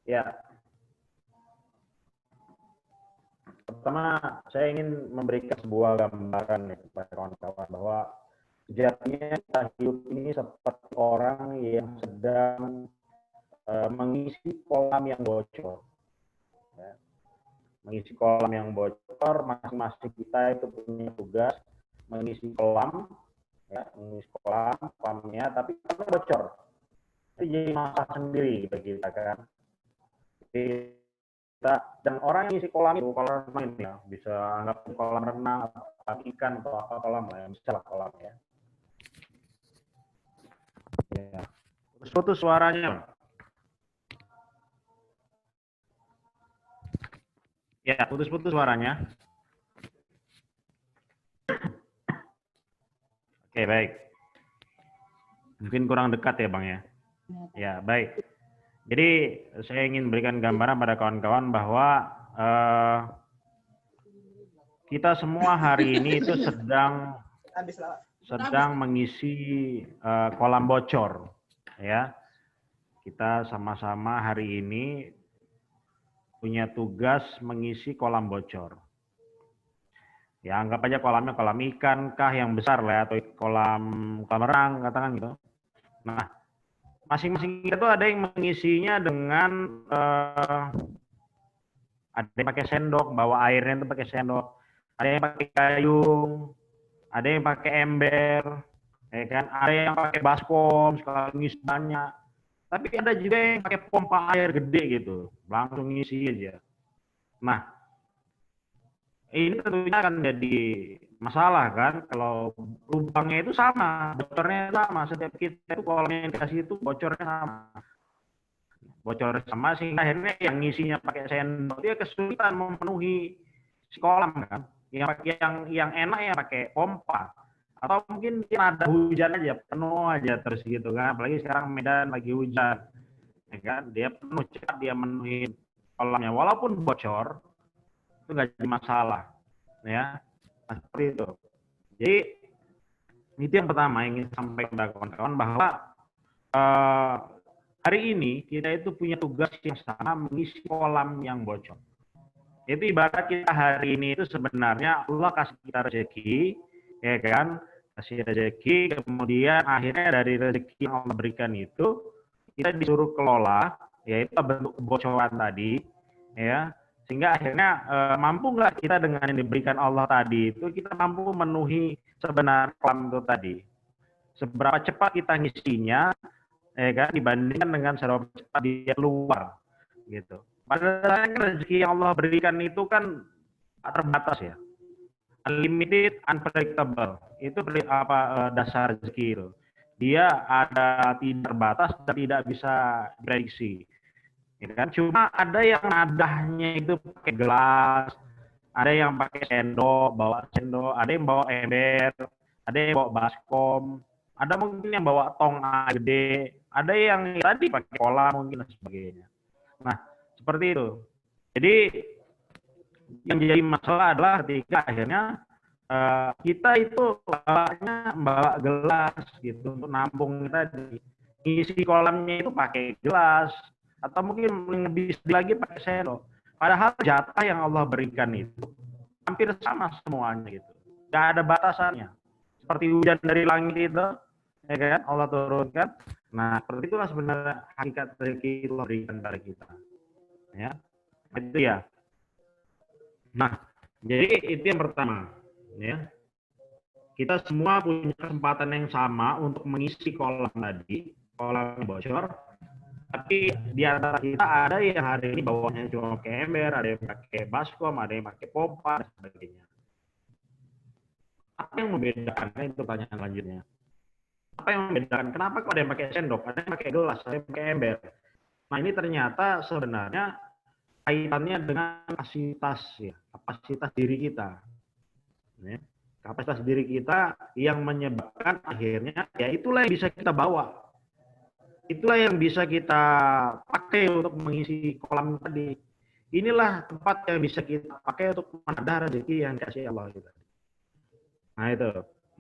Ya, pertama saya ingin memberikan sebuah gambaran nih kepada kawan-kawan bahwa sejatinya kita hidup ini seperti orang yang sedang mengisi kolam yang bocor. Ya. Mengisi kolam yang bocor, masing-masing kita itu punya tugas mengisi kolam, ya, mengisi kolamnya, tapi kolamnya bocor. Itu jadi masalah sendiri bagi kita kan. Jadi kita, dan orang yang isi kolam itu kolam renang ya, bisa anggap kolam renang, ikan atau apa kolam lah, yang bisa lah kolam ya. Ya. Putus suaranya. Ya, putus-putus suaranya. Oke, baik. Mungkin kurang dekat ya, Bang ya. Ya, baik. Jadi saya ingin berikan gambaran pada kawan-kawan bahwa kita semua hari ini itu sedang mengisi kolam bocor, ya. Kita sama-sama hari ini punya tugas mengisi kolam bocor. Ya anggap aja kolamnya kolam ikan kah yang besar lah, atau kolam renang katakan gitu. Nah, masing-masing kita tuh ada yang mengisinya dengan ada yang pakai sendok, bawa airnya itu pakai sendok, ada yang pakai gayung, ada yang pakai ember, ya kan, ada yang pakai baskom sekali ngisi banyak. Tapi ada juga yang pakai pompa air gede gitu, langsung ngisi aja. Nah, ini tentunya akan jadi masalah kan kalau lubangnya itu sama, bocornya sama, setiap kita itu kalau yang dikasih itu bocornya sama sehingga akhirnya yang ngisinya pakai sendok dia kesulitan memenuhi si kolam kan. Yang enak ya pakai pompa, atau mungkin ada hujan aja penuh aja terus gitu kan, apalagi sekarang Medan lagi hujan ya kan, dia penuh cepat dia menuhi kolamnya walaupun bocor itu nggak jadi masalah ya. Nah, seperti itu. Jadi itu yang pertama yang ingin sampaikan kepada kawan-kawan bahwa hari ini kita itu punya tugas yang sama mengisi kolam yang bocor. Itu ibarat kita hari ini itu sebenarnya Allah kasih kita rezeki, ya kan? Kasih rezeki, kemudian akhirnya dari rezeki yang Allah berikan itu kita disuruh kelola, yaitu bentuk kebocoran tadi, ya. Sehingga akhirnya mampu nggak kita dengan yang diberikan Allah tadi itu kita mampu memenuhi sebenarnya kolam itu tadi. Seberapa cepat kita ngisinya, ya kan, dibandingkan dengan seberapa cepat dia keluar, gitu. Padahal rezeki yang Allah berikan itu kan terbatas ya, unlimited, unpredictable. Itu dasar rezeki itu. Dia ada tidak terbatas dan tidak bisa diprediksi. Ya kan? Cuma ada yang nadahnya itu pakai gelas, ada yang pakai sendok, bawa sendok, ada yang bawa ember, ada yang bawa baskom, ada mungkin yang bawa tong gede, ada yang tadi pakai kolam mungkin dan sebagainya. Nah, seperti itu. Jadi yang jadi masalah adalah ketika akhirnya kita itu bawa gelas gitu untuk nampung tadi, isi kolamnya itu pakai gelas atau mungkin lebih lagi pakai sendok. Padahal jatah yang Allah berikan itu hampir sama semuanya gitu, nggak ada batasannya. Seperti hujan dari langit itu, ya kan, Allah turunkan. Nah, seperti itulah sebenarnya hakikat rezeki Allah berikan pada kita. Ya, itu ya. Nah, jadi itu yang pertama, ya. Kita semua punya kesempatan yang sama untuk mengisi kolam tadi, kolam bocor. Tapi di antara kita ada yang hari ini bawahnya cuma pakai ember, ada yang pakai baskom, ada yang pakai pompa dan sebagainya. Apa yang membedakan? Itu pertanyaan selanjutnya. Apa yang membedakan? Kenapa kok ada yang pakai sendok, ada yang pakai gelas, ada yang pakai ember? Nah, ini ternyata sebenarnya kaitannya dengan kapasitas diri kita. Ya. Kapasitas diri kita yang menyebabkan akhirnya ya itulah yang bisa kita bawa. Itulah yang bisa kita pakai untuk mengisi kolam tadi. Inilah tempat yang bisa kita pakai untuk menadah rezeki yang dikasih Allah kita. Nah itu.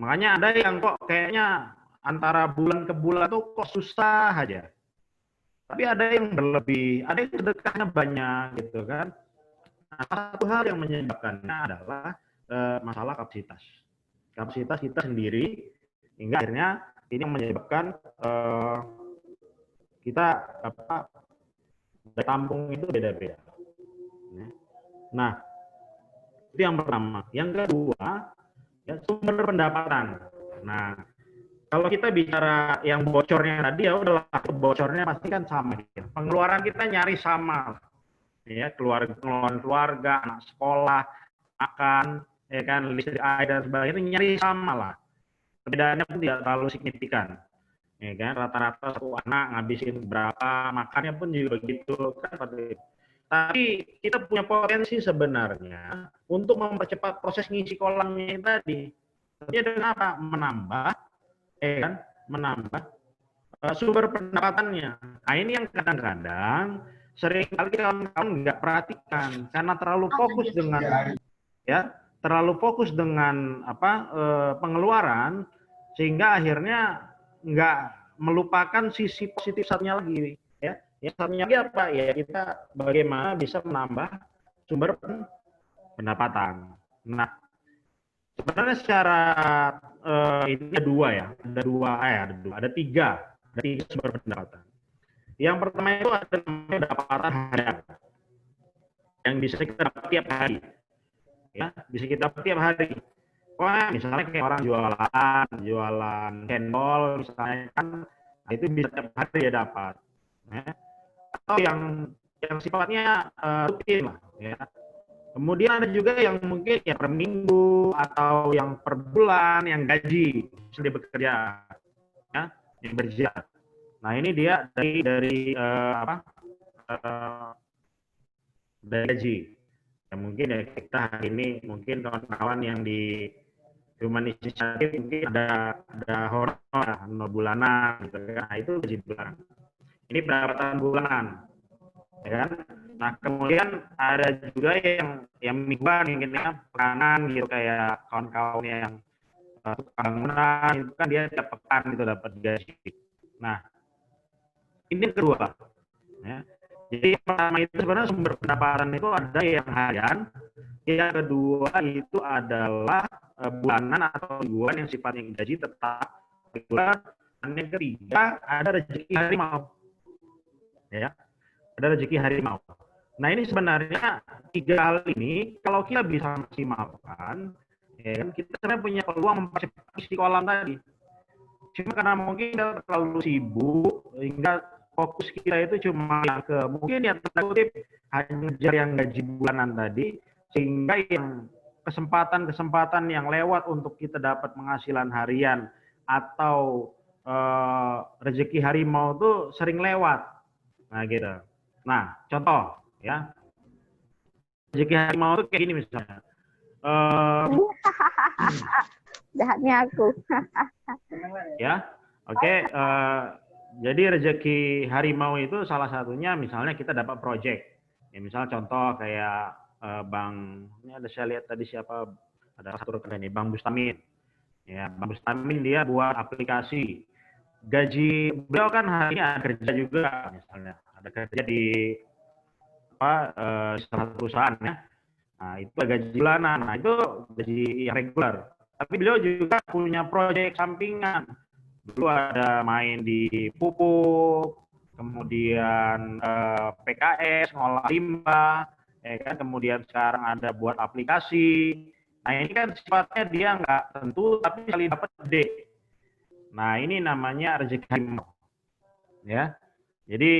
Makanya ada yang kok kayaknya antara bulan ke bulan tuh kok susah aja. Tapi ada yang berlebih, ada yang sedekahnya banyak gitu kan. Nah, satu hal yang menyebabkannya adalah masalah kapasitas. Kapasitas kita sendiri, hingga akhirnya ini yang menyebabkan kita daya tampung itu beda-beda. Nah, itu yang pertama. Yang kedua, ya, sumber pendapatan. Nah, kalau kita bicara yang bocornya tadi, ya udahlah, bocornya pasti kan sama. Ya. Pengeluaran kita nyaris sama, ya, pengeluaran keluarga, anak sekolah, makan, ya kan, listrik, air dan sebagainya nyaris sama lah. Perbedaannya pun tidak terlalu signifikan, ya kan. Rata-rata satu anak ngabisin berapa, makannya pun juga begitu kan. Tapi kita punya potensi sebenarnya untuk mempercepat proses ngisi kolamnya tadi. Dia dengan apa? Menambah, kan? Menambah sumber pendapatannya. Nah, ini yang kadang-kadang sering kali kawan-kawan nggak perhatikan karena terlalu fokus dengan terlalu fokus dengan pengeluaran, sehingga akhirnya nggak melupakan sisi positif satunya lagi. Ya, yang satunya lagi apa? Ya kita bagaimana bisa menambah sumber pendapatan. Nah, sebenarnya secara ini ada tiga sumber pendapatan. Yang pertama itu ada pendapatan harian yang bisa kita dapat tiap hari, ya bisa kita dapat tiap hari. Wah, misalnya kayak orang jualan cendol misalnya kan, itu bisa tiap hari dia dapat. Ya. Atau yang sifatnya rutin lah, ya. Kemudian ada juga yang mungkin ya per minggu atau yang per bulan, yang gaji sudah bekerja, ya, yang bekerja. Nah ini dia dari gaji. Ya, mungkin ya kita hari ini mungkin kawan-kawan yang di Human Initiative mungkin ada honor bulanan gitu kan. Nah, itu gaji bulanan. Ini pendapatan bulanan, ya kan. Nah kemudian ada juga yang mingguan, mungkin ya pekanan gitu, kayak kawan-kawan yang bangunan itu kan dia tiap pekan gitu dapat gaji. Nah ini yang kedua, ya. Jadi yang pertama itu sebenarnya sumber pendapatan itu ada yang harian, yang kedua itu adalah bulanan atau mingguan yang sifatnya gaji tetap reguler, dan yang ketiga ada rezeki harimau, ya, ada rezeki harimau. Nah ini sebenarnya tiga hal ini kalau kita bisa maksimalkan, ya kan, kita sebenarnya punya peluang mempercepat isi kolam tadi. Cuma karena mungkin kita terlalu sibuk hingga fokus kita itu cuma ke mungkin ya tanda kutip hanya ngejar yang gaji bulanan tadi, sehingga yang kesempatan-kesempatan yang lewat untuk kita dapat penghasilan harian atau rezeki harimau itu sering lewat. Nah gitu. Nah contoh ya, rezeki harimau itu kayak gini misalnya. Jahatnya aku. Ya, oke. Jadi rezeki harimau itu salah satunya misalnya kita dapat project. Ya misal contoh kayak Bang, ini ada saya lihat tadi siapa, ada satu rekan ini, Bang Bustamin. Ya, Bang Bustamin dia buat aplikasi. Gaji beliau kan hari ini ada kerja juga, misalnya ada kerja di salah satu perusahaan ya. Nah itu gaji bulanan, nah itu gaji yang reguler. Tapi beliau juga punya proyek sampingan. Dulu ada main di pupuk, kemudian PKS, ngolah limbah, ya kan, kemudian sekarang ada buat aplikasi. Nah ini kan sifatnya dia nggak tentu, tapi sekali dapat gede. Nah ini namanya rezeki harimau, ya. Jadi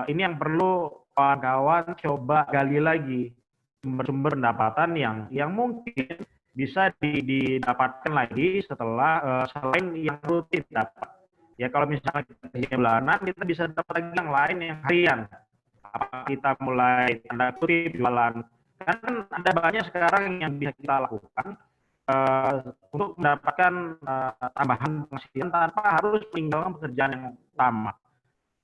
ini yang perlu kawan-kawan coba gali lagi sumber-sumber pendapatan yang mungkin bisa didapatkan lagi setelah selain yang rutin dapat. Ya kalau misalnya kita kerja bulanan, kita bisa dapat lagi yang lain yang harian. Apa kita mulai tanda kutip jualan? Kan ada banyak sekarang yang bisa kita lakukan untuk mendapatkan tambahan penghasilan tanpa harus meninggalkan pekerjaan yang lama.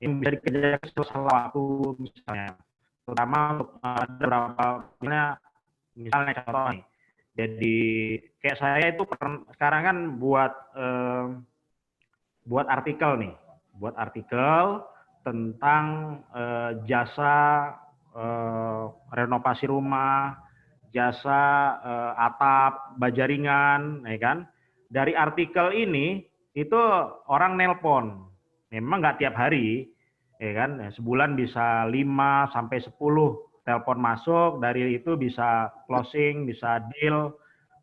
Yang bisa dikerjakan setelah waktu misalnya. Terutama untuk ada beberapa misalnya contoh nih. Jadi kayak saya itu sekarang kan buat artikel nih, buat artikel tentang jasa renovasi rumah, jasa atap, baja ringan, ya kan? Dari artikel ini itu orang nelpon, memang nggak tiap hari, ya kan? Sebulan bisa 5 sampai 10 telepon masuk, dari itu bisa closing, bisa deal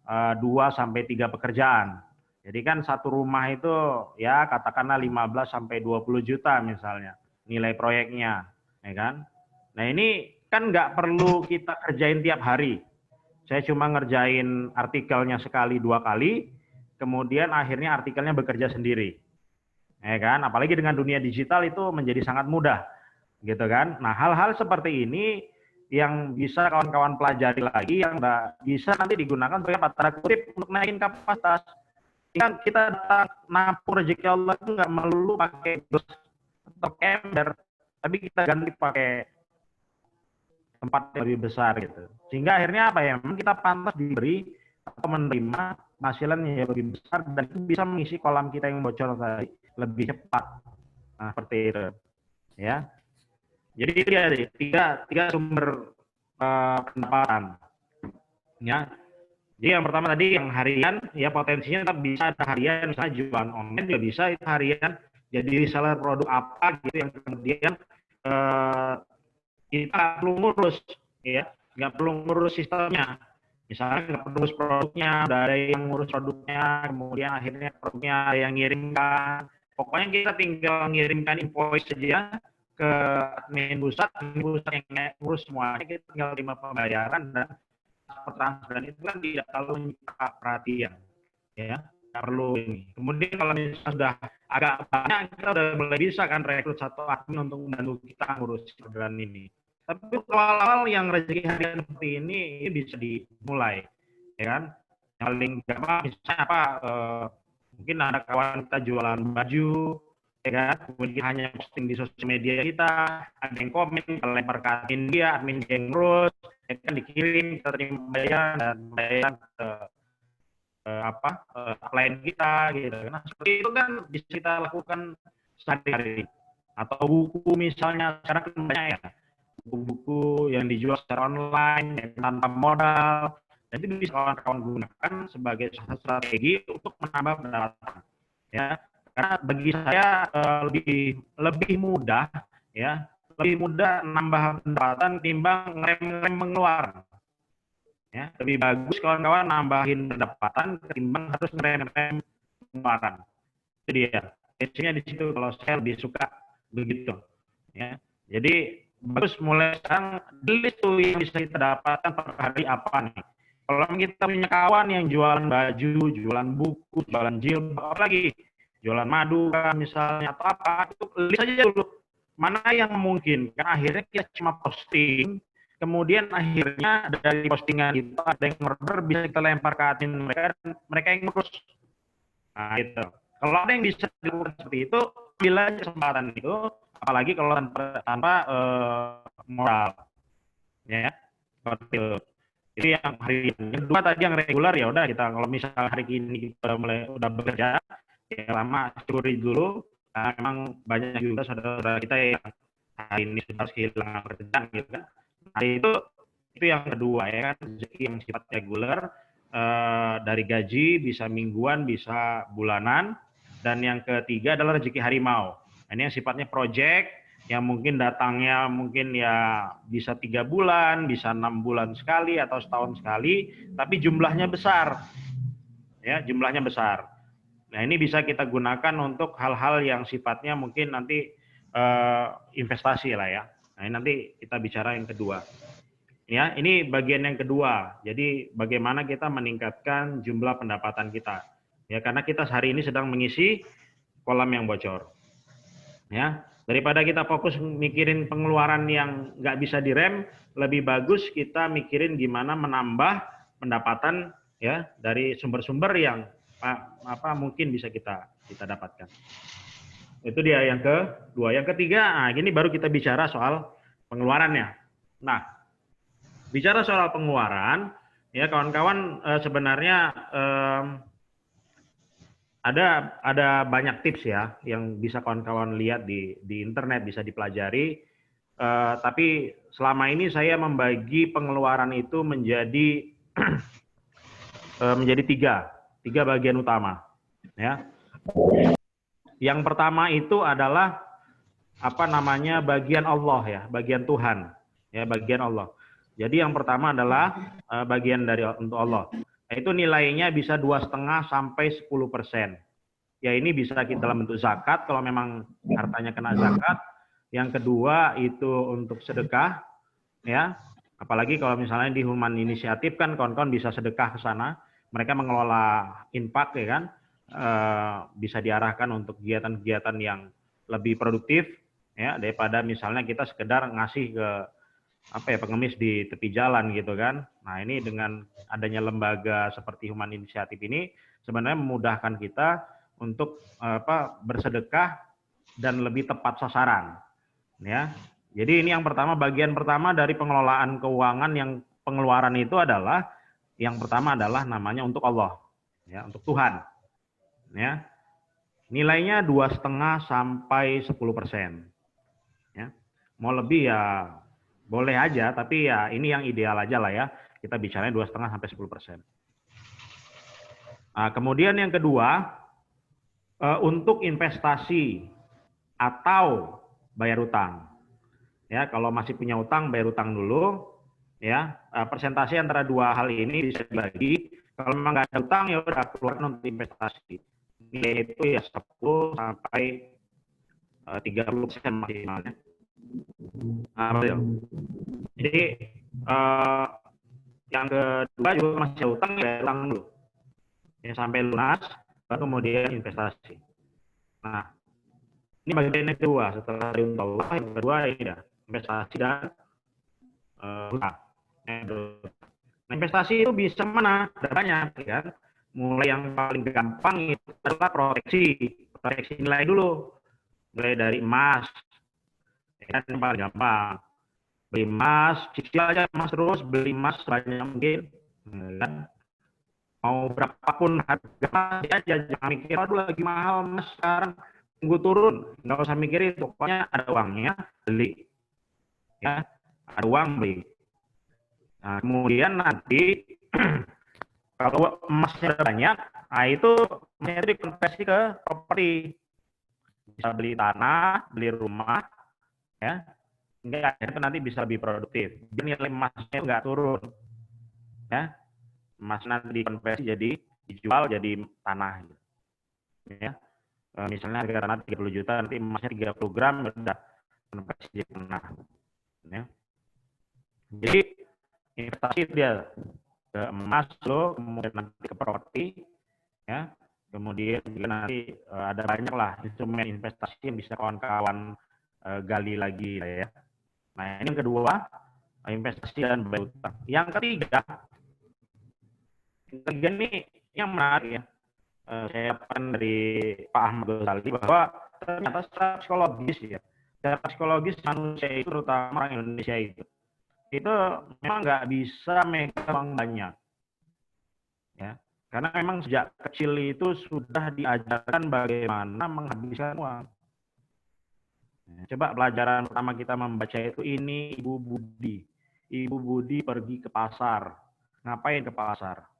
2 sampai 3 pekerjaan. Jadi kan satu rumah itu ya katakanlah 15 sampai 20 juta misalnya nilai proyeknya, ya kan? Nah ini kan nggak perlu kita kerjain tiap hari. Saya cuma ngerjain artikelnya sekali 2 kali, kemudian akhirnya artikelnya bekerja sendiri, ya kan? Apalagi dengan dunia digital itu menjadi sangat mudah, gitu kan? Nah hal-hal seperti ini yang bisa kawan-kawan pelajari lagi, yang bisa nanti digunakan sebagai tanda kutip untuk naikin kapasitas. Kan kita datang nampung rezeki Allah itu nggak melulu pakai dus atau ember, tapi kita ganti pakai tempat yang lebih besar gitu. Sehingga akhirnya apa ya? Memang kita pantas diberi atau menerima penghasilan yang lebih besar dan itu bisa mengisi kolam kita yang bocor tadi lebih cepat. Nah, seperti itu. Ya. Jadi itu ya tiga sumber pendapatan. Ya. Jadi yang pertama tadi yang harian, ya potensinya tetap bisa ada harian, misalnya jualan online juga bisa itu harian, jadi reseller produk apa gitu yang kemudian kita nggak perlu ngurus, ya nggak perlu ngurus sistemnya. Misalnya nggak perlu ngurus produknya, udah ada yang ngurus produknya, kemudian akhirnya produknya ada yang ngirimkan. Pokoknya kita tinggal ngirimkan invoice saja ke admin pusat yang ngurus semuanya, kita tinggal terima pembayaran dan transferan itu kan tidak terlalu menyita perhatian, ya nggak perlu ini. Kemudian kalau misalnya sudah agak banyak, kita udah mulai bisa kan rekrut satu admin untuk membantu kita ngurus orderan ini. Tapi awal-awal yang rezeki harian seperti ini bisa dimulai, ya kan? Yang paling gampang misalnya apa? Mungkin ada kawan kita jualan baju, ya kan? Kemudian hanya posting di sosial media kita, ada yang komen, kita lempar ke admin dia, admin dia ngurus, ya kan dikirim, kita terima bayaran dan bayaran ke klien kita gitu. Nah seperti itu kan bisa kita lakukan sehari-hari. Atau buku misalnya sekarang kan banyak ya buku-buku yang dijual secara online ya, tanpa modal. Dan itu bisa kawan-kawan gunakan sebagai strategi untuk menambah pendapatan. Ya, karena bagi saya lebih mudah ya, lebih mudah nambah pendapatan timbang ngerem mengeluarkan. Ya, lebih bagus kawan-kawan nambahin pendapatan ketimbang harus ngerem pengeluaran. Jadi ya, biasanya di situ kalau saya lebih suka begitu. Ya, jadi bagus mulai sekarang list tuh yang bisa kita dapatkan per hari apa nih. Kalau kita punya kawan yang jualan baju, jualan buku, jualan jilbab, apalagi jualan madu kan misalnya atau apa, itu list aja dulu. Mana yang mungkin? Kan akhirnya kita cuma posting, kemudian akhirnya dari postingan itu ada yang order, bisa kita lempar ke admin mereka yang ngurus. Nah itu. Kalau ada yang bisa dilakukan seperti itu, bila kesempatan itu, apalagi kalau tanpa modal, ya seperti itu. Itu yang hari ini. Kedua tadi yang regular ya udah kita kalau misalnya hari ini kita udah bekerja, ya lama syukuri dulu. Nah, memang banyak juga saudara kita yang hari ini sudah kehilangan pekerjaan gitu kan. Nah, itu yang kedua ya kan, rezeki yang sifat reguler dari gaji bisa mingguan, bisa bulanan, dan yang ketiga adalah rezeki harimau. Ini yang sifatnya project yang mungkin datangnya mungkin ya bisa 3 bulan, bisa 6 bulan sekali atau setahun sekali, tapi jumlahnya besar, ya jumlahnya besar. Nah ini bisa kita gunakan untuk hal-hal yang sifatnya mungkin nanti investasi lah ya. Nah ini nanti kita bicara yang kedua. Ya, ini bagian yang kedua. Jadi bagaimana kita meningkatkan jumlah pendapatan kita. Ya, karena kita hari ini sedang mengisi kolam yang bocor. Ya, daripada kita fokus mikirin pengeluaran yang nggak bisa direm, lebih bagus kita mikirin gimana menambah pendapatan ya dari sumber-sumber yang mungkin bisa kita dapatkan. Itu dia yang kedua. Yang ketiga, nah ini baru kita bicara soal pengeluarannya. Nah, bicara soal pengeluaran, ya kawan-kawan sebenarnya Ada banyak tips ya yang bisa kawan-kawan lihat di internet, bisa dipelajari. Tapi selama ini saya membagi pengeluaran itu menjadi menjadi tiga bagian utama. Ya, yang pertama itu adalah apa namanya bagian Allah ya, bagian Tuhan, ya bagian Allah. Jadi yang pertama adalah bagian dari untuk Allah. Nah, itu nilainya bisa 2,5 sampai 10%. Ya ini bisa kita dalam bentuk zakat kalau memang hartanya kena zakat. Yang kedua itu untuk sedekah, ya. Apalagi kalau misalnya di Human Inisiatif kan kawan-kawan bisa sedekah ke sana. Mereka mengelola infak ya kan, bisa diarahkan untuk kegiatan-kegiatan yang lebih produktif ya daripada misalnya kita sekedar ngasih ke apa ya pengemis di tepi jalan gitu kan. Nah ini dengan adanya lembaga seperti Human Inisiatif ini sebenarnya memudahkan kita untuk bersedekah dan lebih tepat sasaran ya. Jadi ini yang pertama, bagian pertama dari pengelolaan keuangan yang pengeluaran itu adalah yang pertama adalah namanya untuk Allah ya, untuk Tuhan ya. Nilainya 2,5 sampai 10% ya. Mau lebih ya boleh aja, tapi ya ini yang ideal aja lah ya. Kita bicaranya 2,5 sampai 10%. Nah, kemudian yang kedua, untuk investasi atau bayar utang. Ya, kalau masih punya utang, bayar utang dulu. Ya, persentase antara dua hal ini bisa dibagi. Kalau memang nggak ada utang, ya udah keluarkan untuk investasi. Nilai itu ya 10 sampai 30% maksimalnya. Nah, jadi yang kedua juga masih utang, ya utang dulu. Ya, sampai lunas, baru kemudian investasi. Nah, ini bagian yang kedua. Setelah dari untuk Allah, yang kedua ini dah investasi dan utang. Nah, investasi itu bisa mana? Ada banyak, kan? Mulai yang paling gampang itu adalah proteksi nilai dulu. Mulai dari emas, ya, yang paling gampang. Beli emas, cicil aja emas terus, beli emas sebanyak mungkin. Kan? Mau berapapun harga aja, jangan mikir aduh lagi mahal mas sekarang, tunggu turun, nggak usah mikirin, pokoknya ada uangnya beli ya, ada uang beli. Nah, kemudian nanti kalau emasnya banyak, nah itu emasnya itu dikonversi ke properti, bisa beli tanah, beli rumah ya, hingga itu nanti bisa lebih produktif, jadi nilai emasnya nggak turun ya. Emas nanti dikonversi jadi dijual jadi tanah gitu. Ya. Misalnya harga tanah 30 juta, nanti emasnya 30 gram udah konversi jadi tanah. Ya. Jadi investasi dia ke emas lo, kemudian nanti ke properti ya. Kemudian juga nanti ada banyak lah instrumen investasi yang bisa kawan-kawan gali lagi ya. Nah, ini yang kedua, investasi dan bayar utang. Yang ketiga ini yang menarik ya, saya dapatkan dari Pak Ahmad Ghazali bahwa ternyata secara psikologis ya, secara psikologis manusia itu terutama orang Indonesia itu memang nggak bisa megang banyak ya, karena memang sejak kecil itu sudah diajarkan bagaimana menghabiskan uang. Coba pelajaran pertama kita membaca itu ini Ibu Budi. Ibu Budi pergi ke pasar. Ngapain ke pasar?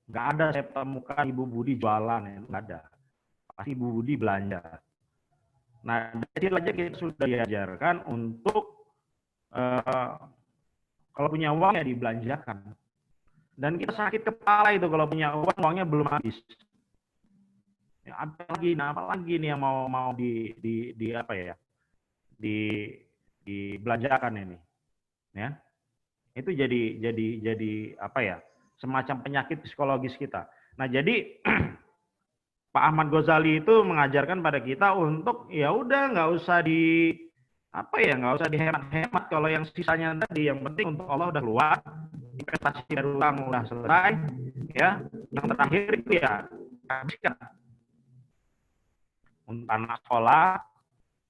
Nggak ada saya temukan Ibu Budi jualan, ya. Nggak ada. Pasti Ibu Budi belanja. Nah, dari aja kita sudah diajarkan untuk kalau punya uang ya dibelanjakan. Dan kita sakit kepala itu kalau punya uang, uangnya belum habis. Ya, apalagi nih yang mau di apa ya? Dibelanjakan ini. Ya. Itu jadi apa ya? Semacam penyakit psikologis kita. Nah, jadi Pak Ahmad Ghazali itu mengajarkan pada kita untuk ya udah nggak usah nggak usah dihemat-hemat, kalau yang sisanya tadi yang penting untuk Allah udah keluar, investasi dari utang udah selesai ya, yang terakhir itu ya habiskan untuk anak sekolah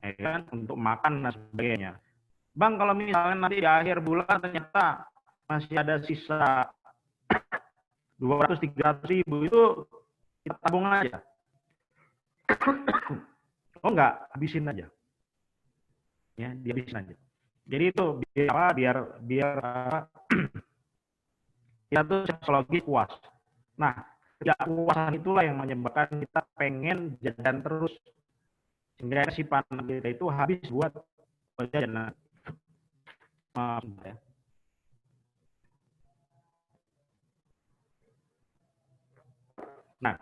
ya kan, untuk makan dan sebagainya. Bang, kalau misalnya nanti di akhir bulan ternyata masih ada sisa 200-300 ribu, itu kita tabung aja. Oh enggak, habisin aja. Ya, dihabisin aja. Jadi itu biar apa? Biar kita tuh psikologis puas. Nah, ketidakpuasan itulah yang menyebabkan kita pengen jajan terus. Sehingga simpanan kita itu habis buat jajan. Maaf ya. Nah,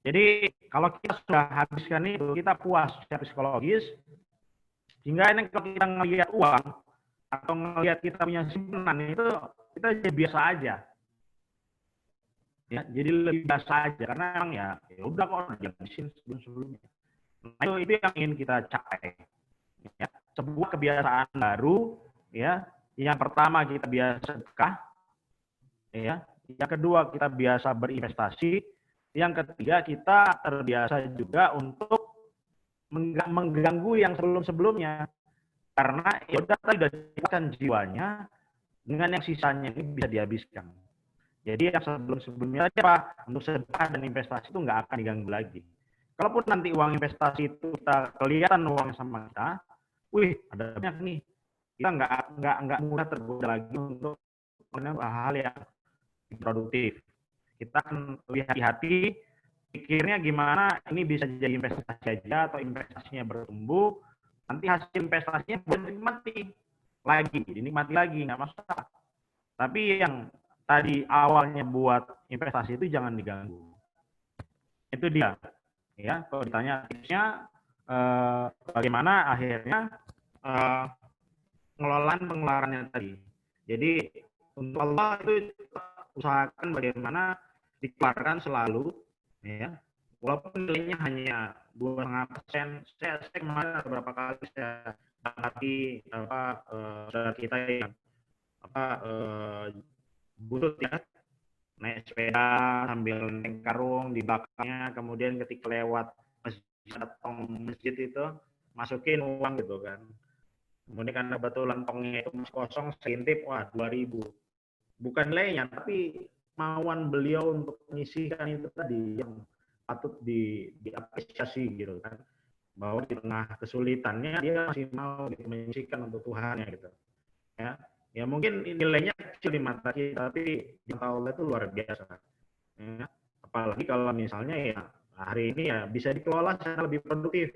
jadi kalau kita sudah habiskan itu, kita puas secara psikologis, sehingga ini kalau kita ngelihat uang atau ngelihat kita punya simpanan itu kita jadi biasa aja. Ya, jadi lebih biasa aja karena emang ya udah kok dihabisin sebelum-sebelumnya. Nah, itu yang ingin kita capai. Ya, sebuah kebiasaan baru, ya. Yang pertama kita biasa sedekah, ya. Yang kedua kita biasa berinvestasi, yang ketiga kita terbiasa juga untuk mengganggu yang sebelum-sebelumnya. Karena ya udah tadi udah dikuatkan jiwanya, dengan yang sisanya ini bisa dihabiskan. Jadi yang sebelum-sebelumnya apa? Untuk sedekah dan investasi itu nggak akan diganggu lagi. Kalaupun nanti uang investasi itu kita kelihatan uang sama kita, wih ada banyak nih, kita nggak mudah tergoda lagi untuk melakukan hal-hal yang produktif. Kita akan lebih hati-hati, pikirnya gimana ini bisa jadi investasi aja atau investasinya bertumbuh, nanti hasil investasinya dinikmati lagi, nggak masalah. Tapi yang tadi awalnya buat investasi itu jangan diganggu. Itu dia. Ya, kalau ditanya tipsnya bagaimana akhirnya pengelolaan pengeluarannya tadi. Jadi untuk Allah itu usahakan bagaimana dikeluarkan selalu, ya, walaupun nilainya hanya 2,5%. Saya kemarin beberapa kali saya dapati saudara kita yang butut ya, naik sepeda sambil neng karung di belakangnya, kemudian ketika lewat masjid itu masukin uang gitu kan. Kemudian karena kebetulan tongnya itu masih kosong, seintip, wah 2.000. Bukan nilainya, tapi kemauan beliau untuk menyisihkan itu tadi yang patut diapresiasi gitu kan. Bahwa di tengah kesulitannya dia masih mau gitu, menyisihkan untuk Tuhannya gitu. Ya, ya mungkin nilainya kecil di mata kita, tapi di mata Allah itu luar biasa. Ya, apalagi kalau misalnya ya hari ini ya bisa dikelola secara lebih produktif.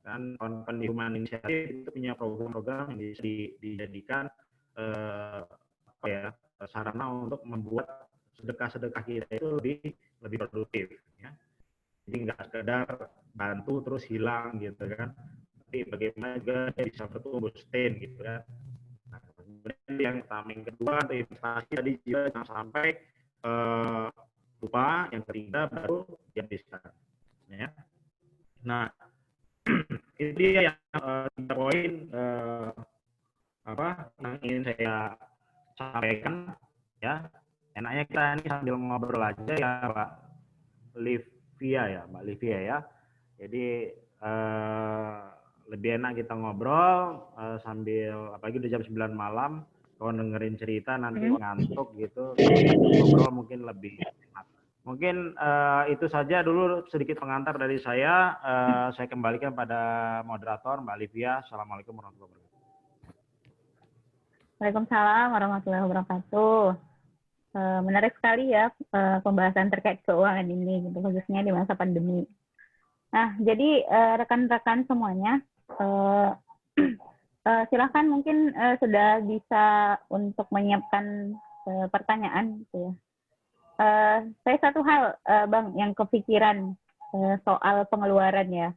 Dan kawan-kawan di Human Initiative itu punya program-program yang bisa dijadikan sarana untuk membuat sedekah-sedekah kita itu lebih produktif. Ya. Jadi nggak sekedar bantu terus hilang gitu kan. Tapi bagaimana juga dia bisa bertumbuh sustain gitu kan. Nah, kemudian yang pertama, yang kedua untuk investasi tadi juga jangan sampai lupa, yang ketiga baru dihabiskan. Ya. Nah, itu dia yang 3 poin yang ingin saya sampaikan ya. Enaknya kita ini sambil ngobrol aja ya Mbak Livia ya. Jadi lebih enak kita ngobrol sambil apalagi udah jam 9 malam, kalau dengerin cerita nanti ngantuk gitu, ngobrol mungkin lebih enak. Mungkin itu saja dulu sedikit pengantar dari saya. Saya kembalikan pada moderator Mbak Livia. Assalamualaikum warahmatullahi wabarakatuh. Waalaikumsalam warahmatullahi wabarakatuh. Menarik sekali ya pembahasan terkait keuangan ini, gitu, khususnya di masa pandemi. Nah, jadi rekan-rekan semuanya, silakan mungkin sudah bisa untuk menyiapkan pertanyaan, gitu ya. Saya satu hal, Bang, yang kepikiran soal pengeluaran ya.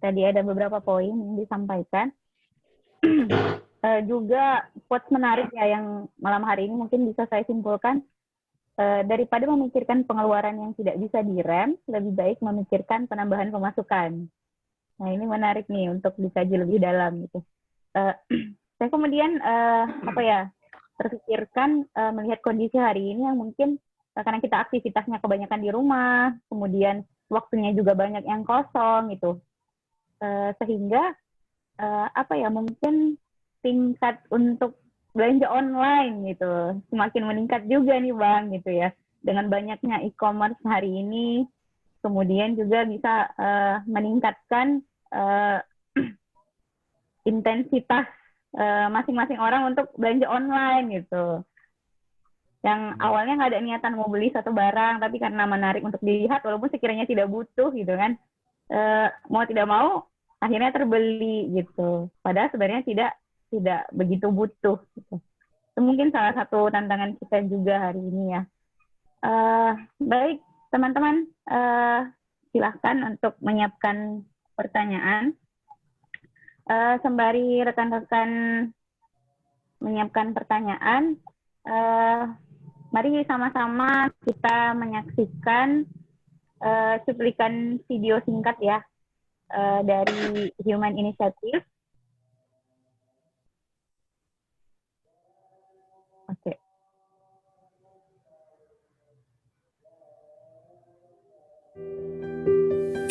Tadi ada beberapa poin yang disampaikan. Juga quotes menarik ya yang malam hari ini mungkin bisa saya simpulkan, daripada memikirkan pengeluaran yang tidak bisa direm, lebih baik memikirkan penambahan pemasukan. Nah, ini menarik nih untuk dikaji lebih dalam gitu. Saya kemudian terpikirkan melihat kondisi hari ini yang mungkin karena kita aktivitasnya kebanyakan di rumah, kemudian waktunya juga banyak yang kosong gitu, sehingga mungkin tingkat untuk belanja online gitu semakin meningkat juga nih Bang gitu ya, dengan banyaknya e-commerce hari ini, kemudian juga bisa meningkatkan intensitas masing-masing orang untuk belanja online gitu. Yang awalnya nggak ada niatan mau beli satu barang, tapi karena menarik untuk dilihat, walaupun sekiranya tidak butuh gitu kan, mau tidak mau akhirnya terbeli gitu. Padahal sebenarnya tidak begitu butuh. Gitu. Itu mungkin salah satu tantangan kita juga hari ini ya. Baik teman-teman, silahkan untuk menyiapkan pertanyaan. Sembari rekan-rekan menyiapkan pertanyaan, mari sama-sama kita menyaksikan cuplikan video singkat ya dari Human Initiative. Oke.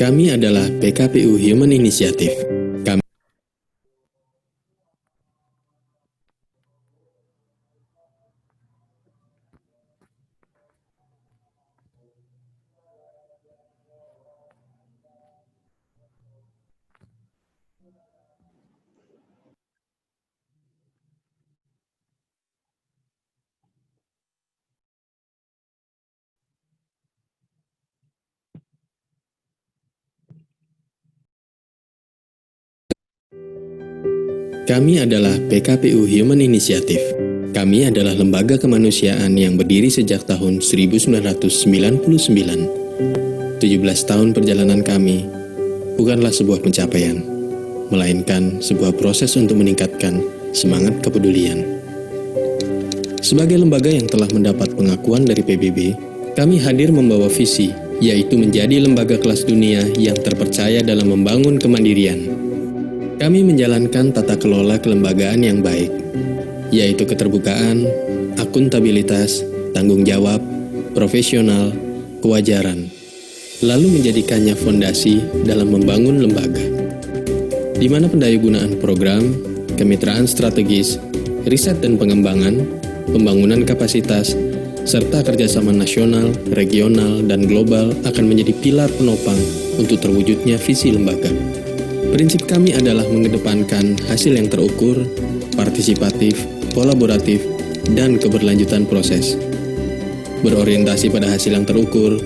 Kami adalah PKPU Human Initiative. Kami adalah PKPU Human Initiative. Kami adalah lembaga kemanusiaan yang berdiri sejak tahun 1999. 17 tahun perjalanan kami bukanlah sebuah pencapaian, melainkan sebuah proses untuk meningkatkan semangat kepedulian. Sebagai lembaga yang telah mendapat pengakuan dari PBB, kami hadir membawa visi, yaitu menjadi lembaga kelas dunia yang terpercaya dalam membangun kemandirian. Kami menjalankan tata kelola kelembagaan yang baik, yaitu keterbukaan, akuntabilitas, tanggung jawab, profesional, kewajaran, lalu menjadikannya fondasi dalam membangun lembaga, di mana pendayagunaan program, kemitraan strategis, riset dan pengembangan, pembangunan kapasitas, serta kerjasama nasional, regional, dan global akan menjadi pilar penopang untuk terwujudnya visi lembaga. Prinsip kami adalah mengedepankan hasil yang terukur, partisipatif, kolaboratif, dan keberlanjutan proses. Berorientasi pada hasil yang terukur,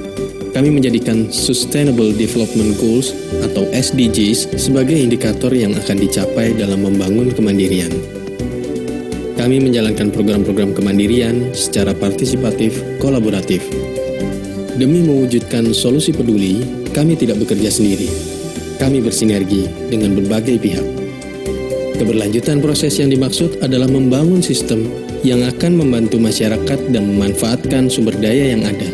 kami menjadikan Sustainable Development Goals atau SDGs sebagai indikator yang akan dicapai dalam membangun kemandirian. Kami menjalankan program-program kemandirian secara partisipatif, kolaboratif. Demi mewujudkan solusi peduli, kami tidak bekerja sendiri. Kami bersinergi dengan berbagai pihak. Keberlanjutan proses yang dimaksud adalah membangun sistem yang akan membantu masyarakat dan memanfaatkan sumber daya yang ada.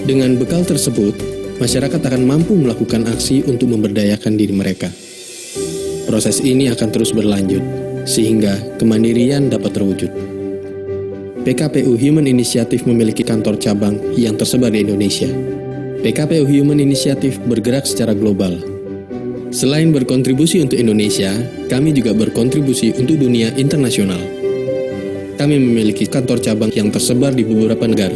Dengan bekal tersebut, masyarakat akan mampu melakukan aksi untuk memberdayakan diri mereka. Proses ini akan terus berlanjut, sehingga kemandirian dapat terwujud. PKPU Human Initiative memiliki kantor cabang yang tersebar di Indonesia. PKPU Human Initiative bergerak secara global. Selain berkontribusi untuk Indonesia, kami juga berkontribusi untuk dunia internasional. Kami memiliki kantor cabang yang tersebar di beberapa negara.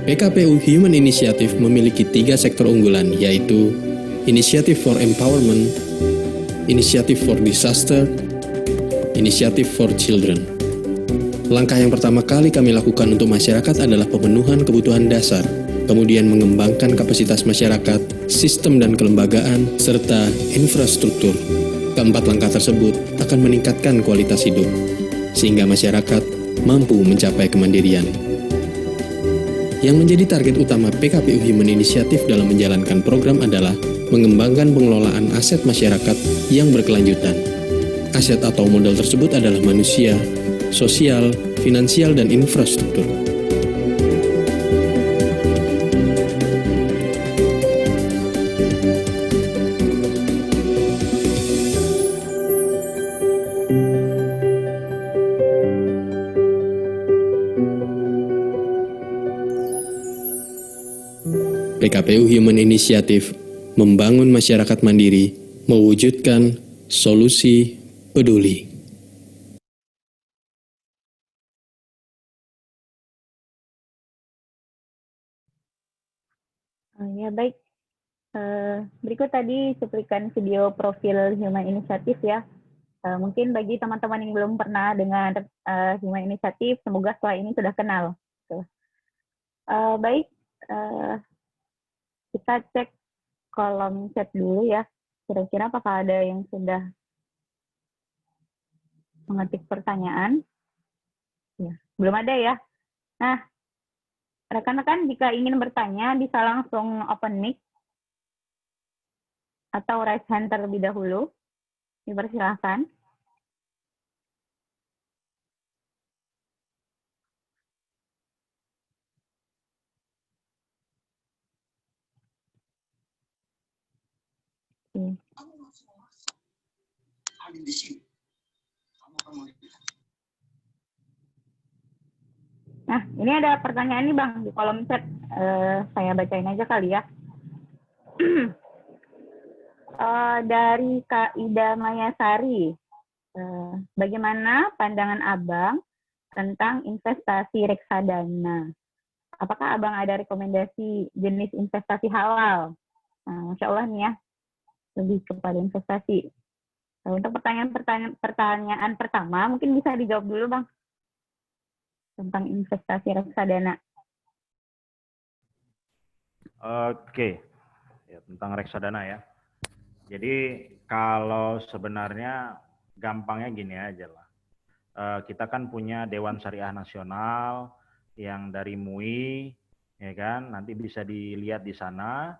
PKPU Human Initiative memiliki 3 sektor unggulan, yaitu Initiative for Empowerment, Initiative for Disaster, Initiative for Children. Langkah yang pertama kali kami lakukan untuk masyarakat adalah pemenuhan kebutuhan dasar, kemudian mengembangkan kapasitas masyarakat, sistem dan kelembagaan, serta infrastruktur. Keempat langkah tersebut akan meningkatkan kualitas hidup, sehingga masyarakat mampu mencapai kemandirian. Yang menjadi target utama PKPU Human Initiative dalam menjalankan program adalah mengembangkan pengelolaan aset masyarakat yang berkelanjutan. Aset atau modal tersebut adalah manusia, sosial, finansial, dan infrastruktur. PKPU Human Initiative membangun masyarakat mandiri, mewujudkan solusi peduli. Baik. Berikut tadi cuplikan video profil Human Initiative ya. Mungkin bagi teman-teman yang belum pernah dengar Human Initiative, semoga setelah ini sudah kenal. Baik, kita cek kolom chat dulu ya. Kira-kira apakah ada yang sudah mengetik pertanyaan? Ya, belum ada ya. Nah, rekan-rekan jika ingin bertanya bisa langsung open mic atau raise hand terlebih dahulu. Dipersilahkan. Nah, ini ada pertanyaan nih Bang di kolom chat. Saya bacain aja kali ya. Dari Kak Ida Mayasari. Bagaimana pandangan Abang tentang investasi reksadana? Apakah Abang ada rekomendasi jenis investasi halal? Masya Allah nih ya, lebih kepada investasi. Untuk pertanyaan pertama, mungkin bisa dijawab dulu Bang, tentang investasi reksadana. Oke, ya, tentang reksadana ya. Jadi kalau sebenarnya gampangnya gini aja lah. Kita kan punya Dewan Syariah Nasional yang dari MUI, ya kan? Nanti bisa dilihat di sana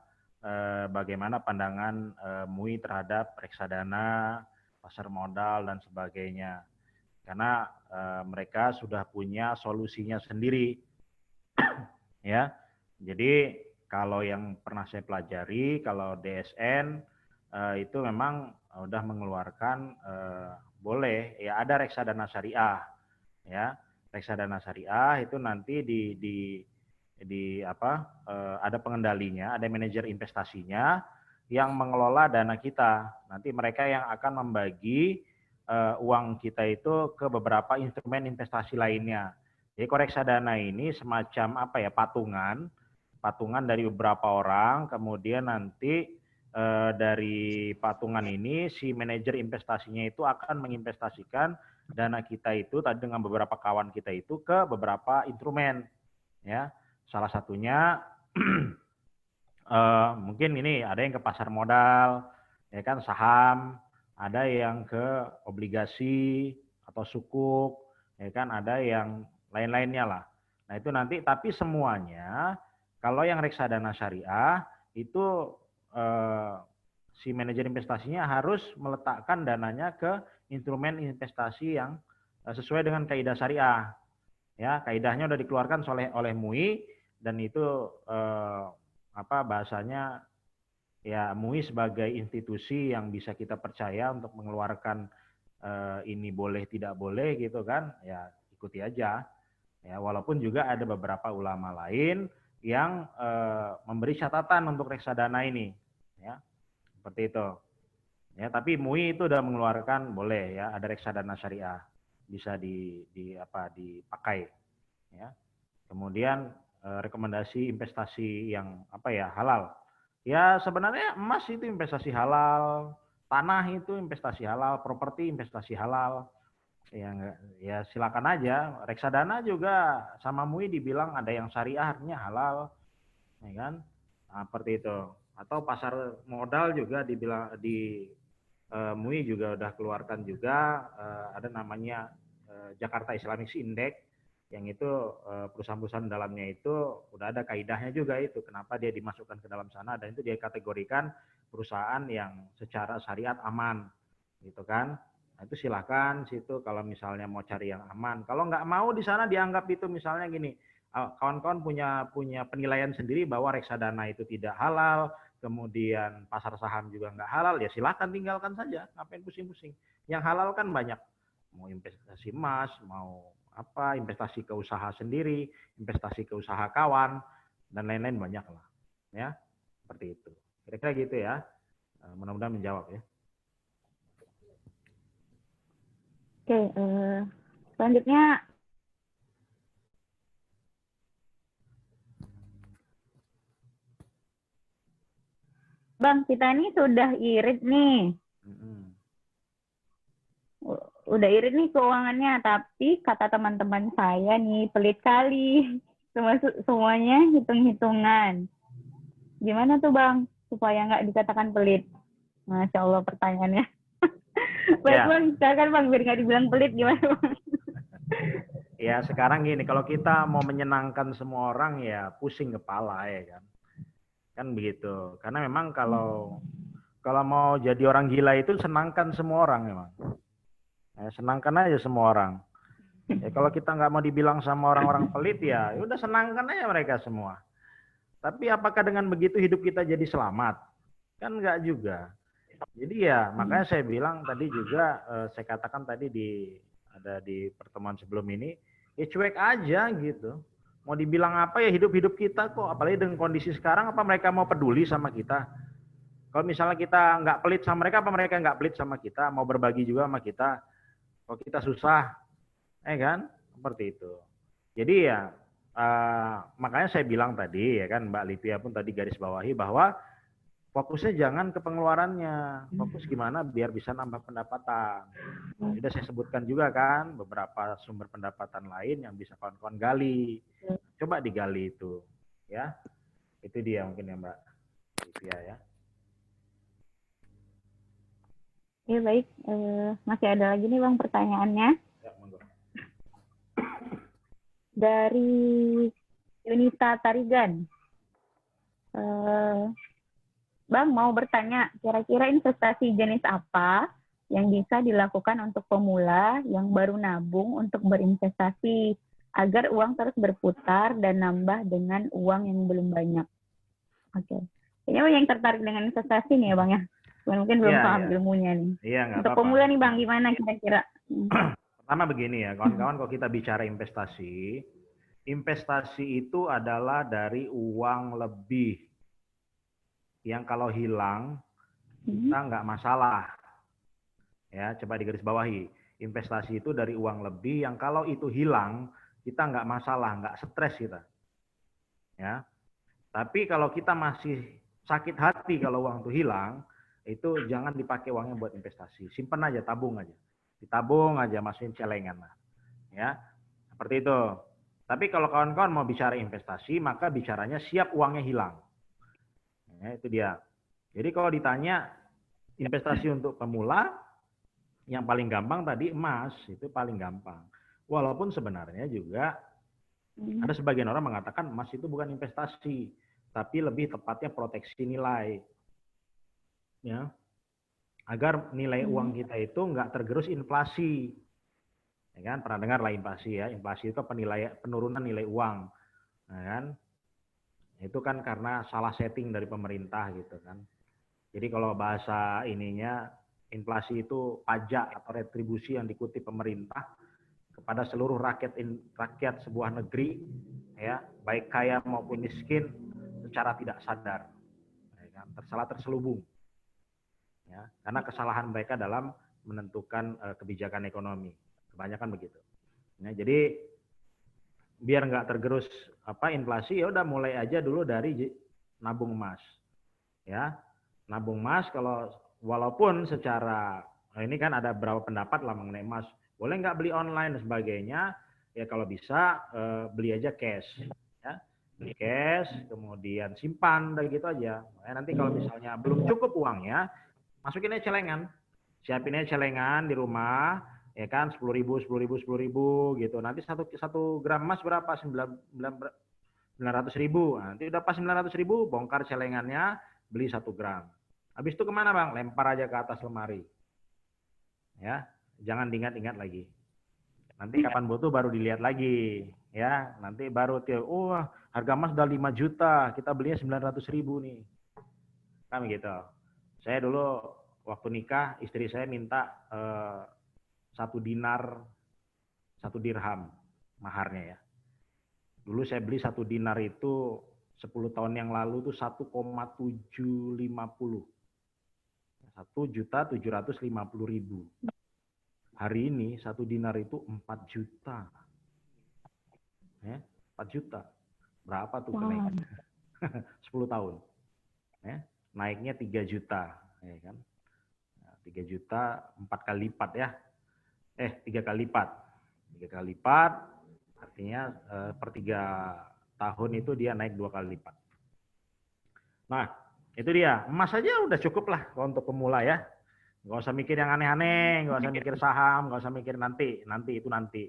bagaimana pandangan MUI terhadap reksadana, pasar modal dan sebagainya. Karena mereka sudah punya solusinya sendiri, ya. Jadi kalau yang pernah saya pelajari, kalau DSN itu memang udah mengeluarkan boleh ya ada reksadana syariah, ya reksadana syariah itu nanti ada pengendalinya, ada manajer investasinya yang mengelola dana kita. Nanti mereka yang akan membagi uang kita itu ke beberapa instrumen investasi lainnya. Jadi reksadana ini semacam apa ya, patungan dari beberapa orang, kemudian nanti dari patungan ini si manajer investasinya itu akan menginvestasikan dana kita itu tadi dengan beberapa kawan kita itu ke beberapa instrumen, ya. Salah satunya mungkin ini ada yang ke pasar modal, ya kan, saham, ada yang ke obligasi atau sukuk, ya kan, ada yang lain-lainnya lah. Nah itu nanti, tapi semuanya kalau yang reksadana syariah itu si manajer investasinya harus meletakkan dananya ke instrumen investasi yang sesuai dengan kaidah syariah. Ya, kaidahnya sudah dikeluarkan oleh MUI dan itu bahasanya ya MUI sebagai institusi yang bisa kita percaya untuk mengeluarkan ini boleh tidak boleh gitu kan, ya ikuti aja. Ya, walaupun juga ada beberapa ulama lain yang memberi catatan untuk reksadana ini, ya seperti itu. Ya, tapi MUI itu sudah mengeluarkan boleh ya ada reksadana syariah bisa dipakai. Ya, kemudian rekomendasi investasi yang halal. Ya sebenarnya emas itu investasi halal, tanah itu investasi halal, properti investasi halal. Ya silakan aja. Reksadana juga sama MUI dibilang ada yang syariah artinya halal, ya kan? Nah, seperti itu. Atau pasar modal juga dibilang di MUI juga udah keluarkan juga ada namanya Jakarta Islamic Index yang itu perusahaan-perusahaan dalamnya itu udah ada kaidahnya juga itu kenapa dia dimasukkan ke dalam sana dan itu dia kategorikan perusahaan yang secara syariat aman gitu kan. Nah, itu silakan situ kalau misalnya mau cari yang aman. Kalau nggak mau di sana dianggap itu misalnya gini, kawan-kawan punya penilaian sendiri bahwa reksadana itu tidak halal, kemudian pasar saham juga nggak halal, ya silakan tinggalkan saja, ngapain pusing-pusing. Yang halal kan banyak, mau investasi emas, mau investasi ke usaha sendiri, investasi ke usaha kawan, dan lain-lain banyak lah, ya seperti itu. Kira-kira gitu ya, mudah-mudahan menjawab ya. Oke, selanjutnya Bang, kita ini sudah irit nih. Udah irit nih keuangannya, tapi kata teman-teman saya nih pelit kali. Semuanya hitung-hitungan. Gimana tuh Bang, supaya nggak dikatakan pelit? Masya Allah pertanyaannya. Baik Bang, silakan Bang, biar nggak dibilang pelit gimana Bang? Ya sekarang gini, kalau kita mau menyenangkan semua orang ya pusing kepala ya kan. Kan begitu. Karena memang kalau mau jadi orang gila itu senangkan semua orang memang. Ya, senangkan aja semua orang. Ya, kalau kita nggak mau dibilang sama orang-orang pelit ya udah senangkan aja mereka semua. Tapi apakah dengan begitu hidup kita jadi selamat? Kan nggak juga. Jadi ya makanya saya bilang tadi juga, saya katakan tadi ada di pertemuan sebelum ini, ya cuek aja gitu. Mau dibilang apa ya hidup-hidup kita kok, apalagi dengan kondisi sekarang apa mereka mau peduli sama kita? Kalau misalnya kita nggak pelit sama mereka, apa mereka nggak pelit sama kita, mau berbagi juga sama kita. Kalau kita susah, kan? Seperti itu. Jadi ya, makanya saya bilang tadi, ya kan Mbak Livia pun tadi garis bawahi bahwa fokusnya jangan ke pengeluarannya, fokus gimana biar bisa nambah pendapatan. Sudah saya sebutkan juga kan beberapa sumber pendapatan lain yang bisa kawan-kawan gali. Coba digali itu, ya. Itu dia mungkin ya Mbak Livia ya. Ya baik, masih ada lagi nih Bang pertanyaannya. Ya, monggo. Dari Yunita Tarigan. Bang mau bertanya, kira-kira investasi jenis apa yang bisa dilakukan untuk pemula yang baru nabung untuk berinvestasi agar uang terus berputar dan nambah dengan uang yang belum banyak? Oke. Kayaknya yang tertarik dengan investasi nih ya Bang ya. Mungkin belum paham ilmunya nih. Iya, untuk pemula nih Bang, gimana kira-kira? Pertama begini ya, kawan-kawan kalau kita bicara investasi, investasi itu adalah dari uang lebih yang kalau hilang kita nggak masalah. Ya, coba digarisbawahi. Investasi itu dari uang lebih yang kalau itu hilang kita nggak masalah, nggak stres kita. Ya. Tapi kalau kita masih sakit hati kalau uang itu hilang, itu jangan dipakai uangnya buat investasi. Simpan aja, tabung aja. Ditabung aja, masukin celengan lah. Ya. Seperti itu. Tapi kalau kawan-kawan mau bicara investasi, maka bicaranya siap uangnya hilang. Ya, itu dia. Jadi kalau ditanya investasi untuk pemula, yang paling gampang tadi emas, itu paling gampang. Walaupun sebenarnya juga ada sebagian orang mengatakan emas itu bukan investasi, tapi lebih tepatnya proteksi nilai. Ya. Agar nilai uang kita itu nggak tergerus inflasi. Ya kan? Pernah dengar lah inflasi ya. Inflasi itu penurunan nilai uang. Ya kan? Itu kan karena salah setting dari pemerintah gitu kan. Jadi kalau bahasa ininya, inflasi itu pajak atau retribusi yang dikutip pemerintah kepada seluruh rakyat sebuah negeri, ya baik kaya maupun miskin, secara tidak sadar, ya kan? Terselubung, ya karena kesalahan mereka dalam menentukan kebijakan ekonomi, kebanyakan begitu. Ya, jadi biar nggak tergerus inflasi, ya udah mulai aja dulu dari nabung emas, ya. Nabung emas kalau walaupun secara ini kan ada beberapa pendapat lah mengenai emas, boleh nggak beli online dan sebagainya, ya kalau bisa beli aja cash, ya beli cash kemudian simpan dari gitu aja. Nanti kalau misalnya belum cukup uangnya, masukin aja celengan, siapin aja celengan di rumah, ya kan 10.000 gitu. Nanti satu gram emas berapa? 900.000. Nanti udah pas 900.000, bongkar celengannya, beli 1 gram. Habis itu kemana Bang? Lempar aja ke atas lemari. Ya, jangan diingat-ingat lagi. Nanti kapan butuh baru dilihat lagi. Ya, nanti baru harga emas udah 5 juta, kita belinya 900.000 nih. Kan gitu. Saya dulu waktu nikah, istri saya minta 1 dinar, 1 dirham maharnya ya. Dulu saya beli 1 dinar itu 10 tahun yang lalu tuh 1,750. 1.750.000. Hari ini 1 dinar itu 4 juta. Ya, 4 juta. Berapa tuh kenaikannya? 10 tahun. Ya. naiknya 3 juta, ya kan? 3 juta 4 kali lipat ya. 3 kali lipat. 3 kali lipat artinya per 3 tahun itu dia naik 2 kali lipat. Nah, itu dia. Emas saja udah cukup lah untuk pemula ya. Nggak usah mikir yang aneh-aneh, nggak usah mikir saham, nggak usah mikir nanti itu nanti.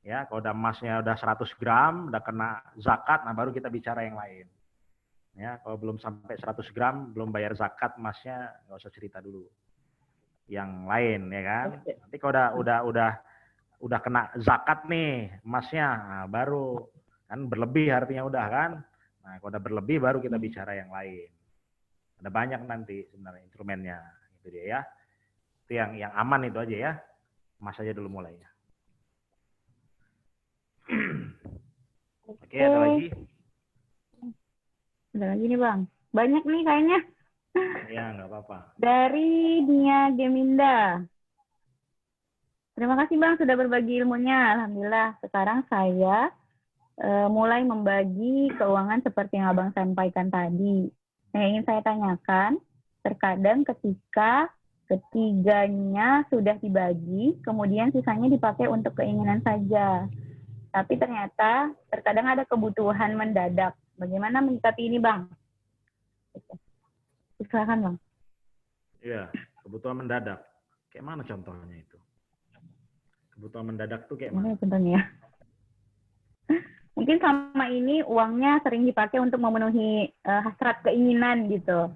Ya, kalau udah emasnya udah 100 gram, udah kena zakat, nah baru kita bicara yang lain. Ya, kalau belum sampai 100 gram, belum bayar zakat emasnya, nggak usah cerita dulu. Yang lain ya kan. Nanti kalau udah kena zakat nih emasnya, nah baru kan berlebih artinya udah kan. Nah, kalau udah berlebih baru kita bicara yang lain. Ada banyak nanti sebenarnya instrumennya, itu dia ya. Itu yang aman itu aja ya. Emas aja dulu mulainya. Oke, ada lagi? Ada lagi nih Bang. Banyak nih kayaknya. Ya, nggak apa-apa. Dari Nia Geminda. Terima kasih Bang sudah berbagi ilmunya. Alhamdulillah. Sekarang saya mulai membagi keuangan seperti yang Abang sampaikan tadi. Yang ingin saya tanyakan, terkadang ketika ketiganya sudah dibagi, kemudian sisanya dipakai untuk keinginan saja. Tapi ternyata terkadang ada kebutuhan mendadak. Bagaimana menyikapi ini, Bang? Silakan, Bang. Iya, kebutuhan mendadak. Kayak mana contohnya itu? Kebutuhan mendadak tuh kayak mana? Contohnya? Mungkin sama ini uangnya sering dipakai untuk memenuhi hasrat keinginan gitu.